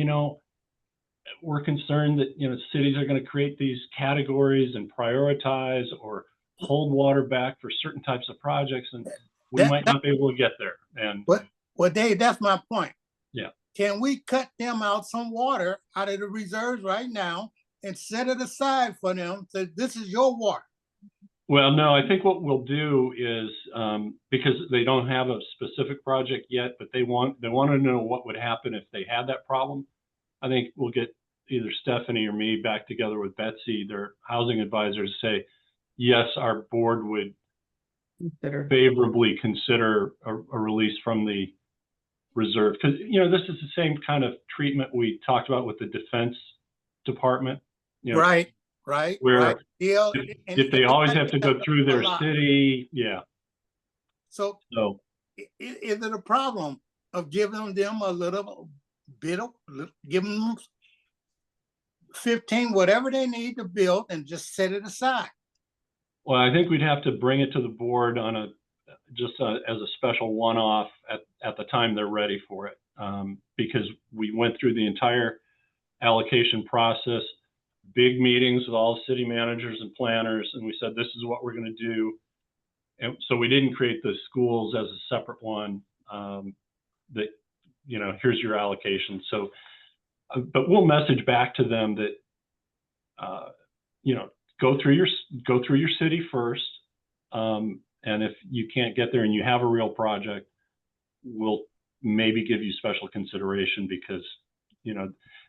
we're concerned that, cities are going to create these categories and prioritize or hold water back for certain types of projects. And we might not be able to get there. And
well, Dave, that's my point.
Yeah.
Can we cut them out some water out of the reserves right now and set it aside for them? So this is your water.
Well, no, I think what we'll do is, because they don't have a specific project yet, but they want to know what would happen if they had that problem. I think we'll get either Stephanie or me back together with Betsy, their housing advisors, say, yes, our board would favorably consider a release from the reserve. Because, this is the same kind of treatment we talked about with the Defense Department.
Right.
Where if they always have to go through their city, yeah.
So is it a problem of giving them a little bit of, giving them 15, whatever they need to build, and just set it aside?
Well, I think we'd have to bring it to the board on as a special one-off at the time they're ready for it, because we went through the entire allocation process, big meetings with all city managers and planners, and we said, this is what we're going to do. And so we didn't create the schools as a separate one, that, here's your allocation. So, but we'll message back to them that, go through your city first. And if you can't get there and you have a real project, we'll maybe give you special consideration because,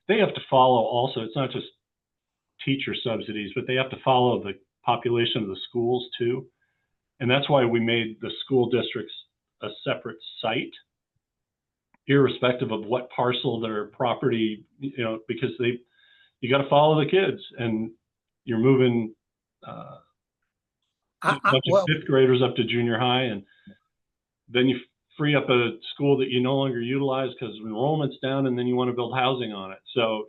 they have to follow also, it's not just teacher subsidies, but they have to follow the population of the schools too. And that's why we made the school districts a separate site, irrespective of what parcel their property, because you got to follow the kids, and you're moving a bunch of fifth graders up to junior high, and then you free up a school that you no longer utilize because enrollment's down, and then you want to build housing on it. So,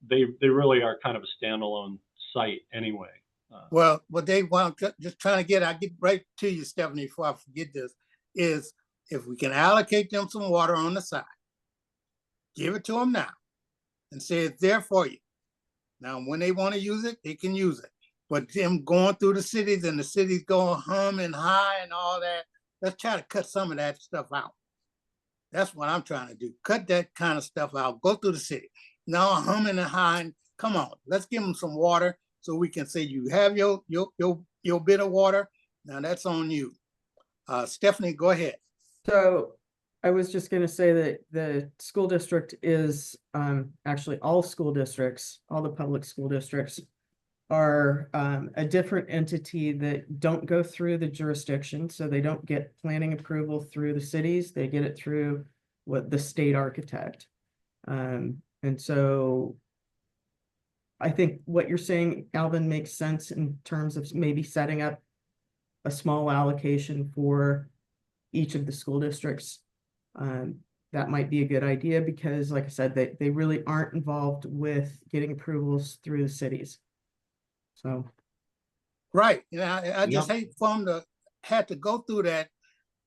they really are kind of a standalone site anyway.
Well, Dave, I'm just trying to I'll get right to you, Stephanie, before I forget this, is if we can allocate them some water on the side, give it to them now and say it's there for you. Now, when they want to use it, they can use it. But them going through the cities and the cities going hum and high and all that, let's try to cut some of that stuff out. That's what I'm trying to do. Cut that kind of stuff out. Go through the city. Now humming and high. Come on, let's give them some water so we can say you have your bit of water. Now that's on you. Stephanie, go ahead.
So I was just going to say that the school district is actually all school districts, all the public school districts are a different entity that don't go through the jurisdiction. So they don't get planning approval through the cities. They get it through the state architect. And so I think what you're saying, Alvin, makes sense in terms of maybe setting up a small allocation for each of the school districts. That might be a good idea because, like I said, they really aren't involved with getting approvals through the cities. So,
Right, I just hate for them to have to go through that,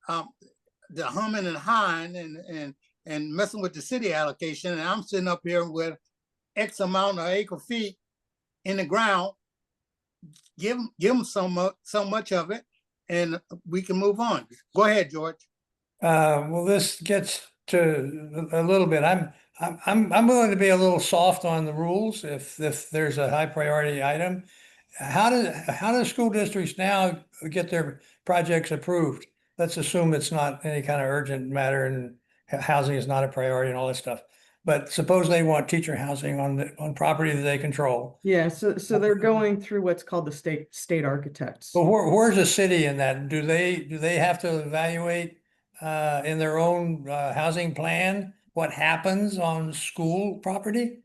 the humming and hawing and messing with the city allocation, and I'm sitting up here with X amount of acre feet in the ground. Give them so much of it, and we can move on. Go ahead, George.
Well, this gets to a little bit. I'm willing to be a little soft on the rules if there's a high priority item. How do school districts now get their projects approved? Let's assume it's not any kind of urgent matter and housing is not a priority and all that stuff. But suppose they want teacher housing on property that they control.
yeah, so they're going through what's called the state architects.
But where's the city in that? Do they have to evaluate in their own housing plan what happens on school property?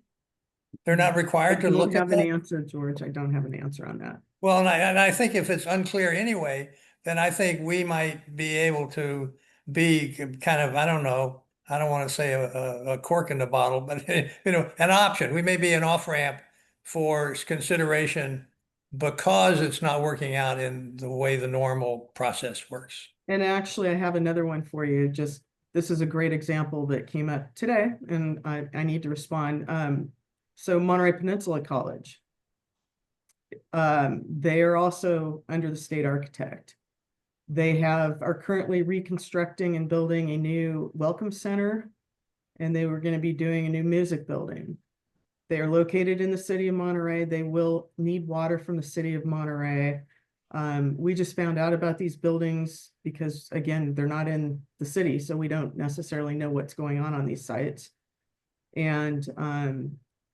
They're not required to look at
I don't have an
that?
answer, George. I don't have an answer on that.
Well, and I think if it's unclear anyway, then I think we might be able to be kind of, I don't know, I don't want to say a cork in the bottle, but an option. We may be an off-ramp for consideration because it's not working out in the way the normal process works.
And actually, I have another one for you. This is a great example that came up today, and I need to respond. So Monterey Peninsula College, they are also under the state architect. They are currently reconstructing and building a new welcome center, and they were going to be doing a new music building. They are located in the city of Monterey. They will need water from the city of Monterey. We just found out about these buildings because, again, they're not in the city, so we don't necessarily know what's going on these sites. And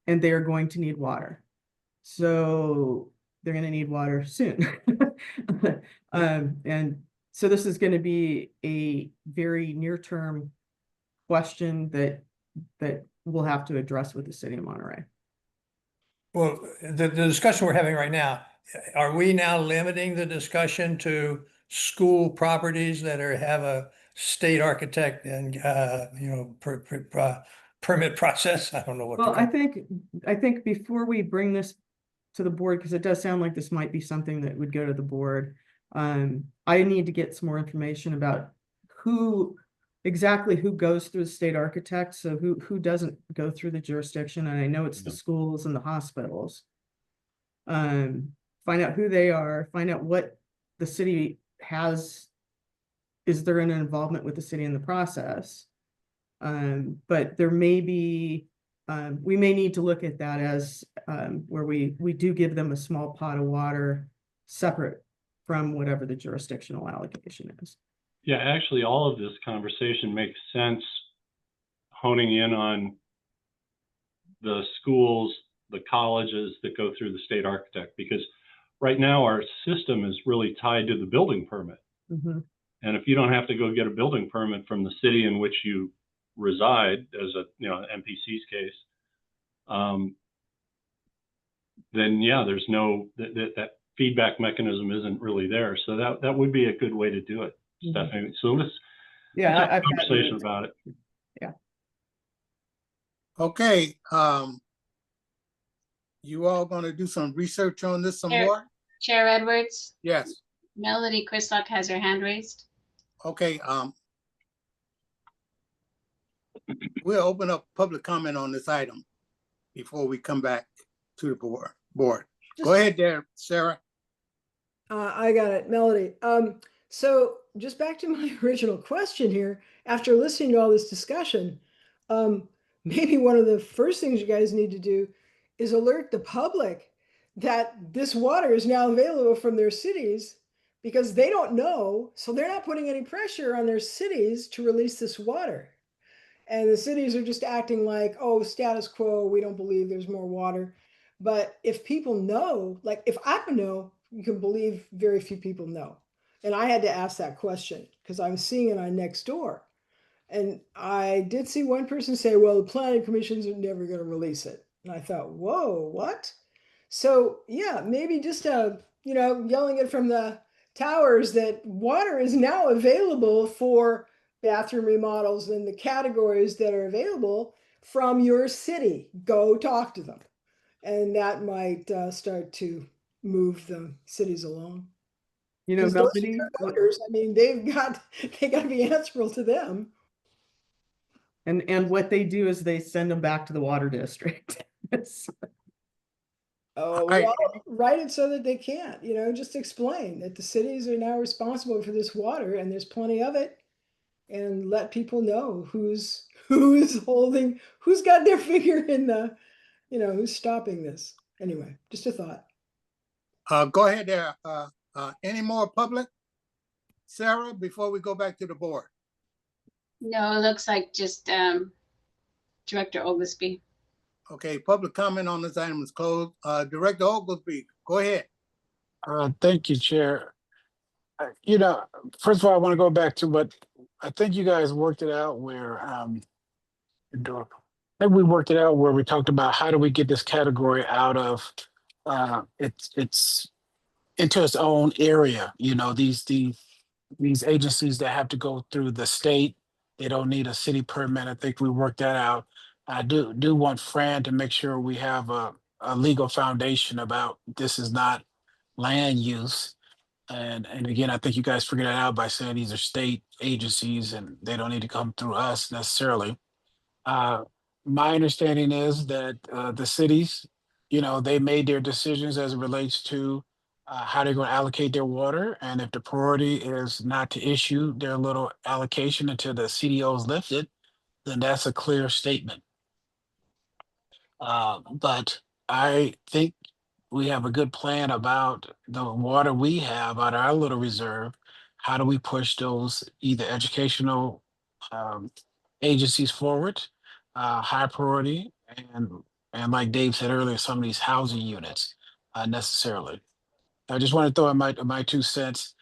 they are going to need water. So they're going to need water soon. And so this is going to be a very near-term question that we'll have to address with the city of Monterey.
Well, the discussion we're having right now, are we now limiting the discussion to school properties that have a state architect and permit process? I don't know what.
Well, I think before we bring this to the board, because it does sound like this might be something that would go to the board, I need to get some more information about exactly who goes through the state architect, so who doesn't go through the jurisdiction, and I know it's the schools and the hospitals. Find out who they are, find out what the city has, is there an involvement with the city in the process? But there may be, we may need to look at that as where we do give them a small pot of water separate from whatever the jurisdictional allocation is.
Yeah, actually, all of this conversation makes sense honing in on the schools, the colleges that go through the state architect, because right now our system is really tied to the building permit.
Mm-hmm.
And if you don't have to go get a building permit from the city in which you reside, as MPC's case, then yeah, there's no, that feedback mechanism isn't really there. So that would be a good way to do it. Stephanie. So let's have a conversation about it.
Yeah.
Okay. You all going to do some research on this some more?
Chair Edwards?
Yes.
Melody Chrislock has her hand raised.
Okay. We'll open up public comment on this item before we come back to the board. Go ahead there, Sarah.
I got it, Melody. So just back to my original question here, after listening to all this discussion, maybe one of the first things you guys need to do is alert the public that this water is now available from their cities, because they don't know, so they're not putting any pressure on their cities to release this water. And the cities are just acting like, oh, status quo, we don't believe there's more water. But if people know, like if I know, you can believe very few people know. And I had to ask that question because I'm seeing it on Nextdoor. And I did see one person say, well, the planning commissions are never going to release it. And I thought, whoa, what? So yeah, maybe just, yelling it from the towers that water is now available for bathroom remodels and the categories that are available from your city. Go talk to them. And that might start to move the cities along.
You know,
'Cause those are
Melody,
their voters. I mean, they got to be answerable to them.
and what they do is they send them back to the water district.
Oh,
Right.
well, write it so that they can't, just explain that the cities are now responsible for this water and there's plenty of it. And let people know who's got their finger in the, who's stopping this. Anyway, just a thought.
Go ahead there. Any more public? Sarah, before we go back to the board.
No, it looks like just Director Oglesby.
Okay, public comment on this item is closed. Director Oglesby, go ahead.
Thank you, Chair. You know, first of all, I want to go back to what I think you guys worked it out where I think we worked it out where we talked about how do we get this category out of it's into its own area. You know, these agencies that have to go through the state, they don't need a city permit. I think we worked that out. I do want Fran to make sure we have a legal foundation about this is not land use. And again, I think you guys figured that out by saying these are state agencies and they don't need to come through us necessarily. Uh, my understanding is that the cities, you know, they made their decisions as it relates to how they're going to allocate their water. And if the priority is not to issue their little allocation until the CDO is lifted, then that's a clear statement. But I think we have a good plan about the water we have out of our little reserve. How do we push those either educational agencies forward, high priority, and like Dave said earlier, some of these housing units necessarily. I just want to throw in my 2 cents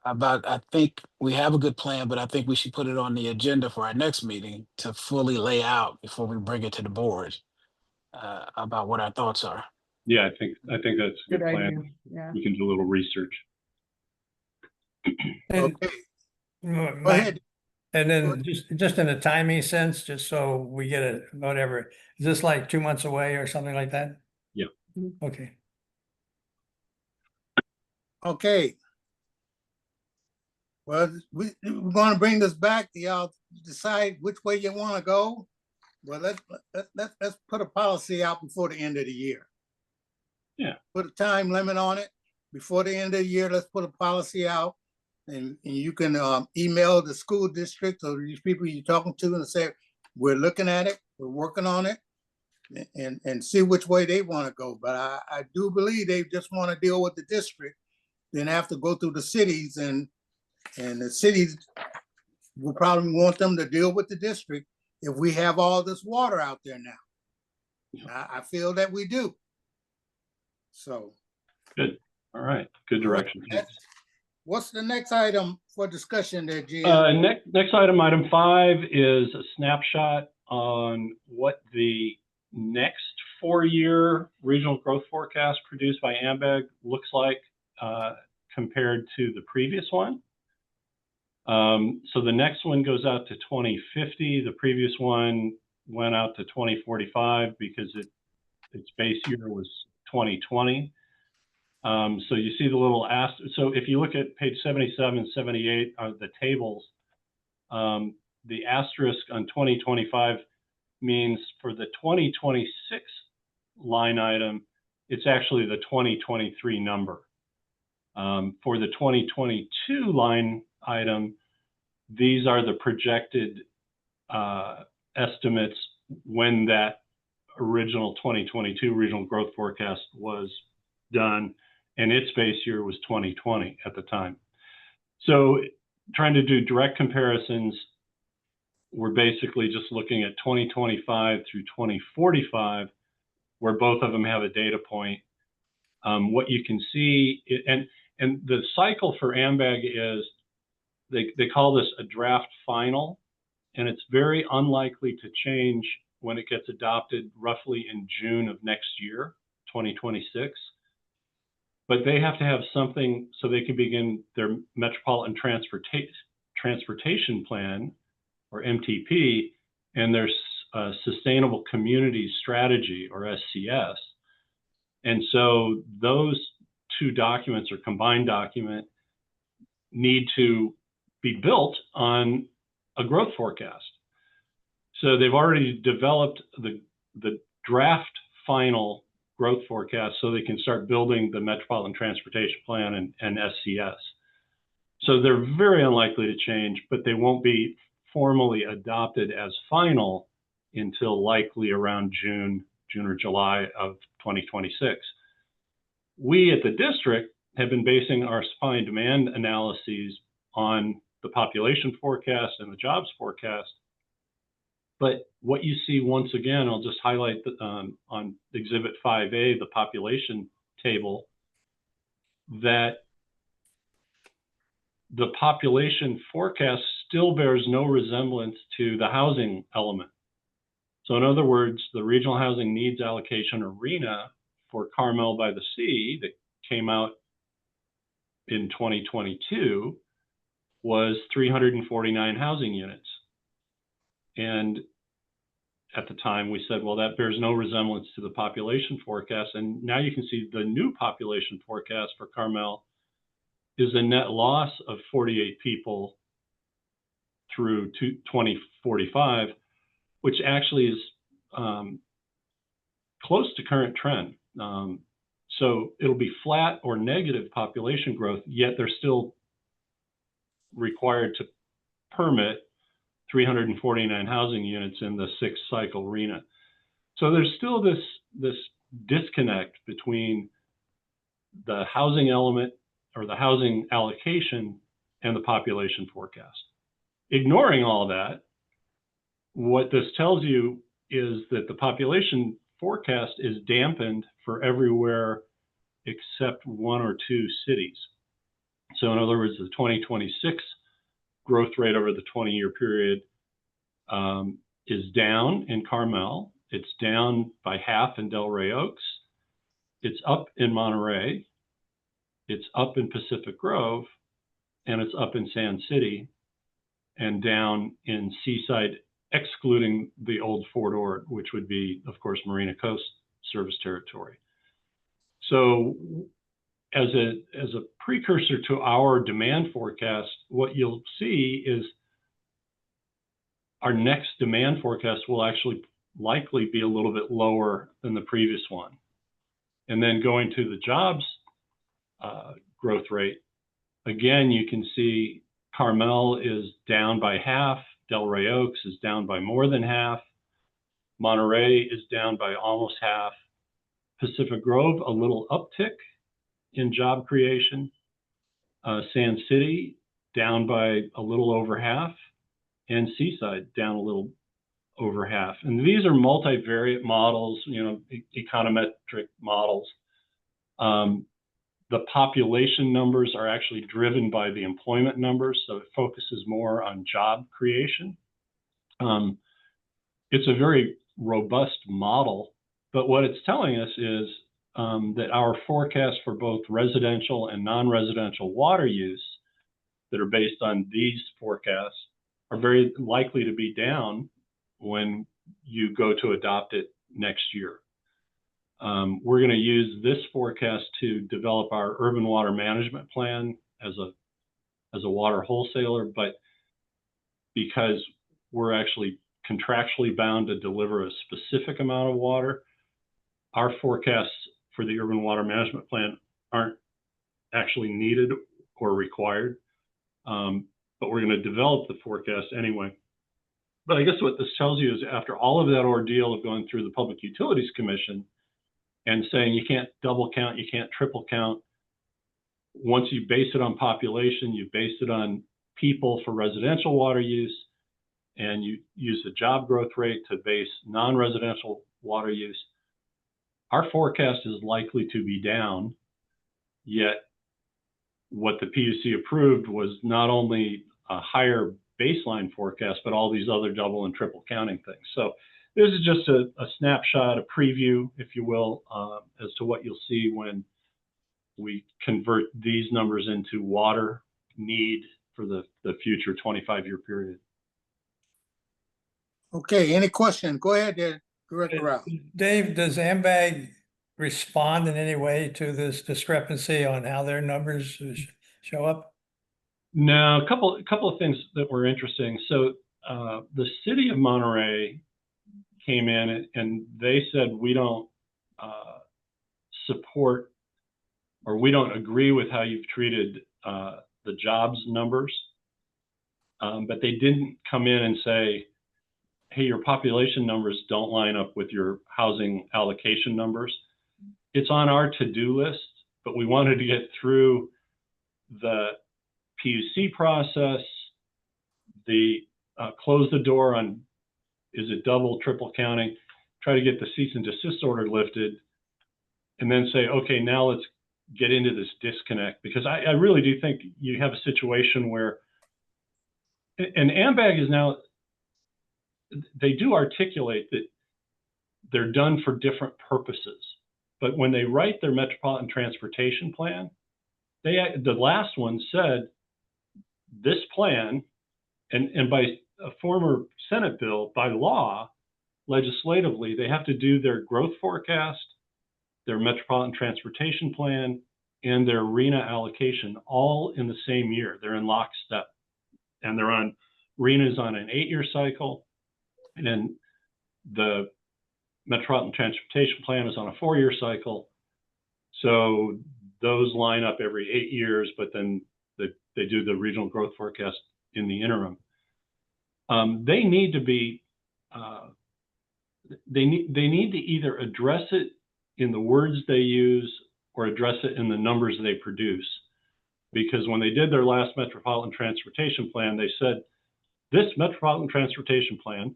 about, I think we have a good plan, but I think we should put it on the agenda for our next meeting to fully lay out before we bring it to the board about what our thoughts are.
Yeah, I think that's a good plan.
idea. Yeah.
We can do a little research.
And
Okay, go
my-
ahead.
And then just in a timing sense, just so we get it, whatever, is this like 2 months away or something like that?
Yeah.
Okay.
Okay. Well, we're going to bring this back to y'all decide which way you want to go. Well, let's put a policy out before the end of the year.
Yeah.
Put a time limit on it. Before the end of the year, let's put a policy out. And you can email the school district or these people you're talking to and say, we're looking at it, we're working on it, and see which way they want to go. But I do believe they just want to deal with the district, then have to go through the cities, and the cities will probably want them to deal with the district if we have all this water out there now. I feel that we do. So.
Good. All right. Good direction.
What's the next item for discussion there, Jim?
Next item, item 5, is a snapshot on what the next 4-year regional growth forecast produced by AMBAG looks like compared to the previous one. So the next one goes out to 2050. The previous one went out to 2045 because its base year was 2020. So you see the little so if you look at page 77, 78 are the tables. The asterisk on 2025 means for the 2026 line item, it's actually the 2023 number. For the 2022 line item, these are the projected estimates when that original 2022 regional growth forecast was done, and its base year was 2020 at the time. So trying to do direct comparisons, we're basically just looking at 2025 through 2045, where both of them have a data point. What you can see, and the cycle for AMBAG is, they call this a draft final, and it's very unlikely to change when it gets adopted roughly in June of next year, 2026. but they have to have something so they can begin their metropolitan transportation plan, or MTP, and their sustainable community strategy, or SCS. And so those two documents, or combined document, need to be built on a growth forecast. So they've already developed the draft final growth forecast so they can start building the Metropolitan Transportation Plan and SCS. So they're very unlikely to change, but they won't be formally adopted as final until likely around June or July of 2026. We at the district have been basing our supply and demand analyses on the population forecast and the jobs forecast. But what you see, once again, I'll just highlight on Exhibit 5A, the population table, that the population forecast still bears no resemblance to the housing element. So in other words, the regional housing needs allocation, or RHNA, for Carmel by the Sea that came out in 2022 was 349 housing units. And at the time we said, well, that bears no resemblance to the population forecast. And now you can see the new population forecast for Carmel is a net loss of 48 people through 2045, which actually is close to current trend. So it'll be flat or negative population growth, yet they're still required to permit 349 housing units in the 6th cycle RHNA. So there's still this disconnect between the housing element, or the housing allocation, and the population forecast. Ignoring all that, what this tells you is that the population forecast is dampened for everywhere except 1 or 2 cities. So in other words, the 2026 growth rate over the 20-year period is down in Carmel. It's down by half in Delray Oaks. It's up in Monterey. It's up in Pacific Grove, and it's up in Sand City, and down in Seaside, excluding the old Fort Ord, which would be, of course, Marina Coast Service Territory. So as a precursor to our demand forecast, what you'll see is our next demand forecast will actually likely be a little bit lower than the previous one. And then going to the jobs growth rate, again, you can see Carmel is down by half, Delray Oaks is down by more than half, Monterey is down by almost half, Pacific Grove a little uptick in job creation, Sand City down by a little over half, and Seaside down a little over half. And these are multivariate models, econometric models. The population numbers are actually driven by the employment numbers, so it focuses more on job creation. It's a very robust model, but what it's telling us is that our forecast for both residential and non-residential water use that are based on these forecasts are very likely to be down when you go to adopt it next year. We're going to use this forecast to develop our urban water management plan as a water wholesaler, but because we're actually contractually bound to deliver a specific amount of water, our forecasts for the urban water management plan aren't actually needed or required, but we're going to develop the forecast anyway. But I guess what this tells you is after all of that ordeal of going through the Public Utilities Commission and saying you can't double count, you can't triple count, once you base it on population, you base it on people for residential water use, and you use the job growth rate to base non-residential water use, our forecast is likely to be down, yet what the PUC approved was not only a higher baseline forecast, but all these other double and triple counting things. So this is just a snapshot, a preview, if you will, as to what you'll see when we convert these numbers into water need for the future 25-year period.
Okay, any question? Go ahead there, Director Rao.
Dave, does AMBAG respond in any way to this discrepancy on how their numbers show up?
Now, a couple of things that were interesting. So the city of Monterey came in and they said, we don't support, or we don't agree with how you've treated the jobs numbers. But they didn't come in and say, hey, your population numbers don't line up with your housing allocation numbers. It's on our to-do list, but we wanted to get through the PUC process, the close the door on, is it double, triple counting, try to get the cease and desist order lifted, and then say, okay, now let's get into this disconnect. Because I really do think you have a situation where, and AMBAG is now, they do articulate that they're done for different purposes. But when they write their Metropolitan Transportation Plan, the last one said, this plan, and by a former Senate bill, by law, legislatively, they have to do their growth forecast, their Metropolitan Transportation Plan, and their RENA allocation all in the same year. They're in lockstep. And they're on, RENA's on an 8-year cycle, and then the Metropolitan Transportation Plan is on a 4-year cycle. So those line up every 8 years, but then they do the regional growth forecast in the interim. They need to be, they need to either address it in the words they use or address it in the numbers they produce. Because when they did their last Metropolitan Transportation Plan, they said, this Metropolitan Transportation Plan,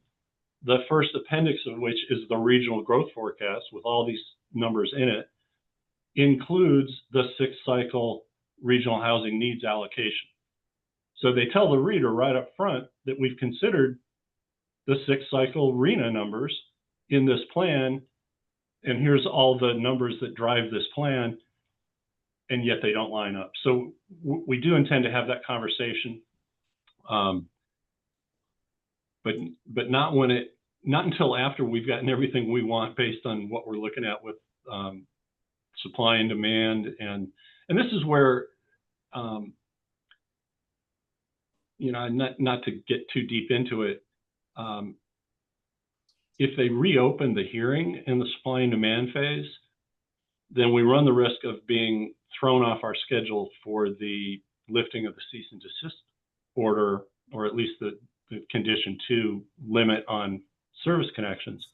the first appendix of which is the regional growth forecast with all these numbers in it, includes the 6th cycle regional housing needs allocation. So they tell the reader right up front that we've considered the 6th cycle RENA numbers in this plan, and here's all the numbers that drive this plan, and yet they don't line up. So we do intend to have that conversation, but not until after we've gotten everything we want based on what we're looking at with supply and demand, and this is where you know, not to get too deep into it, if they reopen the hearing in the supply and demand phase, then we run the risk of being thrown off our schedule for the lifting of the cease and desist order, or at least the condition 2 limit on service connections.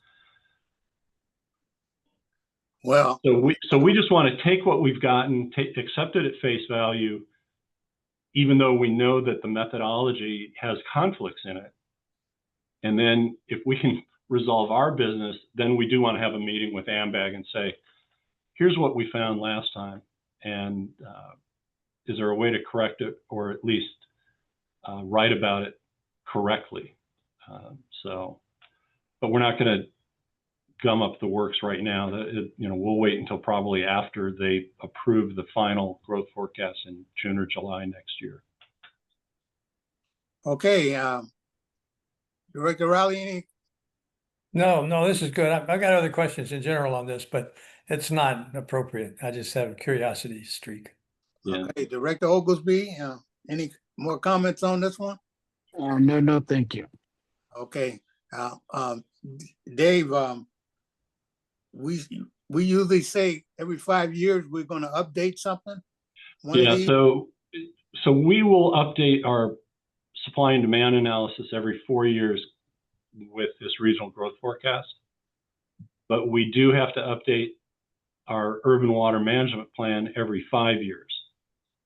Well,
so we just want to take what we've gotten, accept it at face value, even though we know that the methodology has conflicts in it. And then if we can resolve our business, then we do want to have a meeting with AMBAG and say, here's what we found last time, and is there a way to correct it, or at least write about it correctly? But we're not going to gum up the works right now. You know, we'll wait until probably after they approve the final growth forecast in June or July next year.
okay, Director Rowley, any?
No, this is good. I've got other questions in general on this, but it's not appropriate. I just have a curiosity streak.
Yeah.
Okay, Director Oglesby, any more comments on this one?
No, thank you.
Okay, Dave, we usually say every 5 years we're going to update something.
Yeah, so we will update our supply and demand analysis every 4 years with this regional growth forecast, but we do have to update our urban water management plan every 5 years.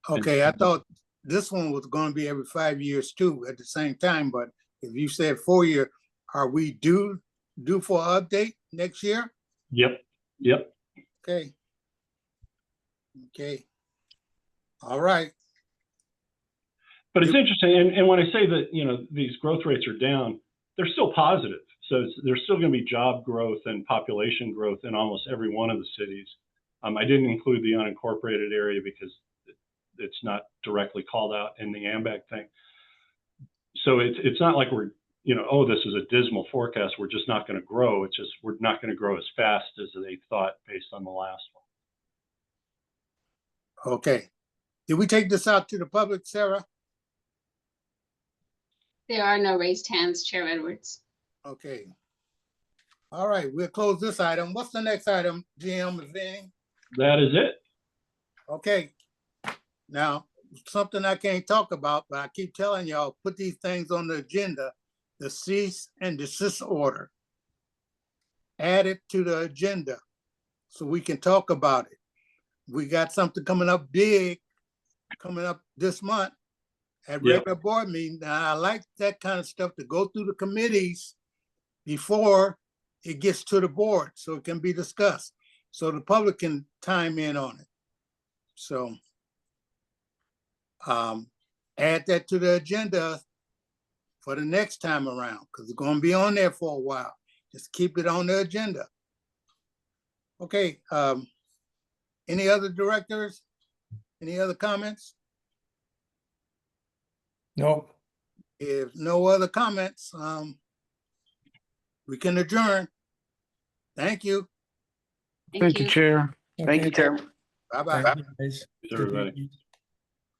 Okay, I thought this one was going to be every 5 years too at the same time, but if you said 4 year, are we due for an update next year?
Yep.
Okay. All right.
But it's interesting, and when I say that, you know, these growth rates are down, they're still positive. So there's still going to be job growth and population growth in almost every one of the cities. I didn't include the unincorporated area because it's not directly called out in the AMBAC thing. So it's not like we're, oh, this is a dismal forecast, we're just not going to grow. It's just we're not going to grow as fast as they thought based on the last one.
Okay. Did we take this out to the public, Sarah?
There are no raised hands, Chair Edwards.
Okay. All right, we'll close this item. What's the next item, Jim? Is there any?
That is it.
Okay. Now, something I can't talk about, but I keep telling y'all, put these things on the agenda, the cease and desist order. Add it to the agenda so we can talk about it. We got something coming up big, coming up this month at regular board meeting. Now, I like that kind of stuff to go through the committees before it gets to the board so it can be discussed, so the public can chime in on it. So add that to the agenda for the next time around, because it's going to be on there for a while. Just keep it on the agenda. Okay, any other directors? Any other comments?
No.
If no other comments, we can adjourn. Thank you.
Thank you, Chair.
Thank you, Chair.
Bye-bye.
Thank you, guys.
Everybody.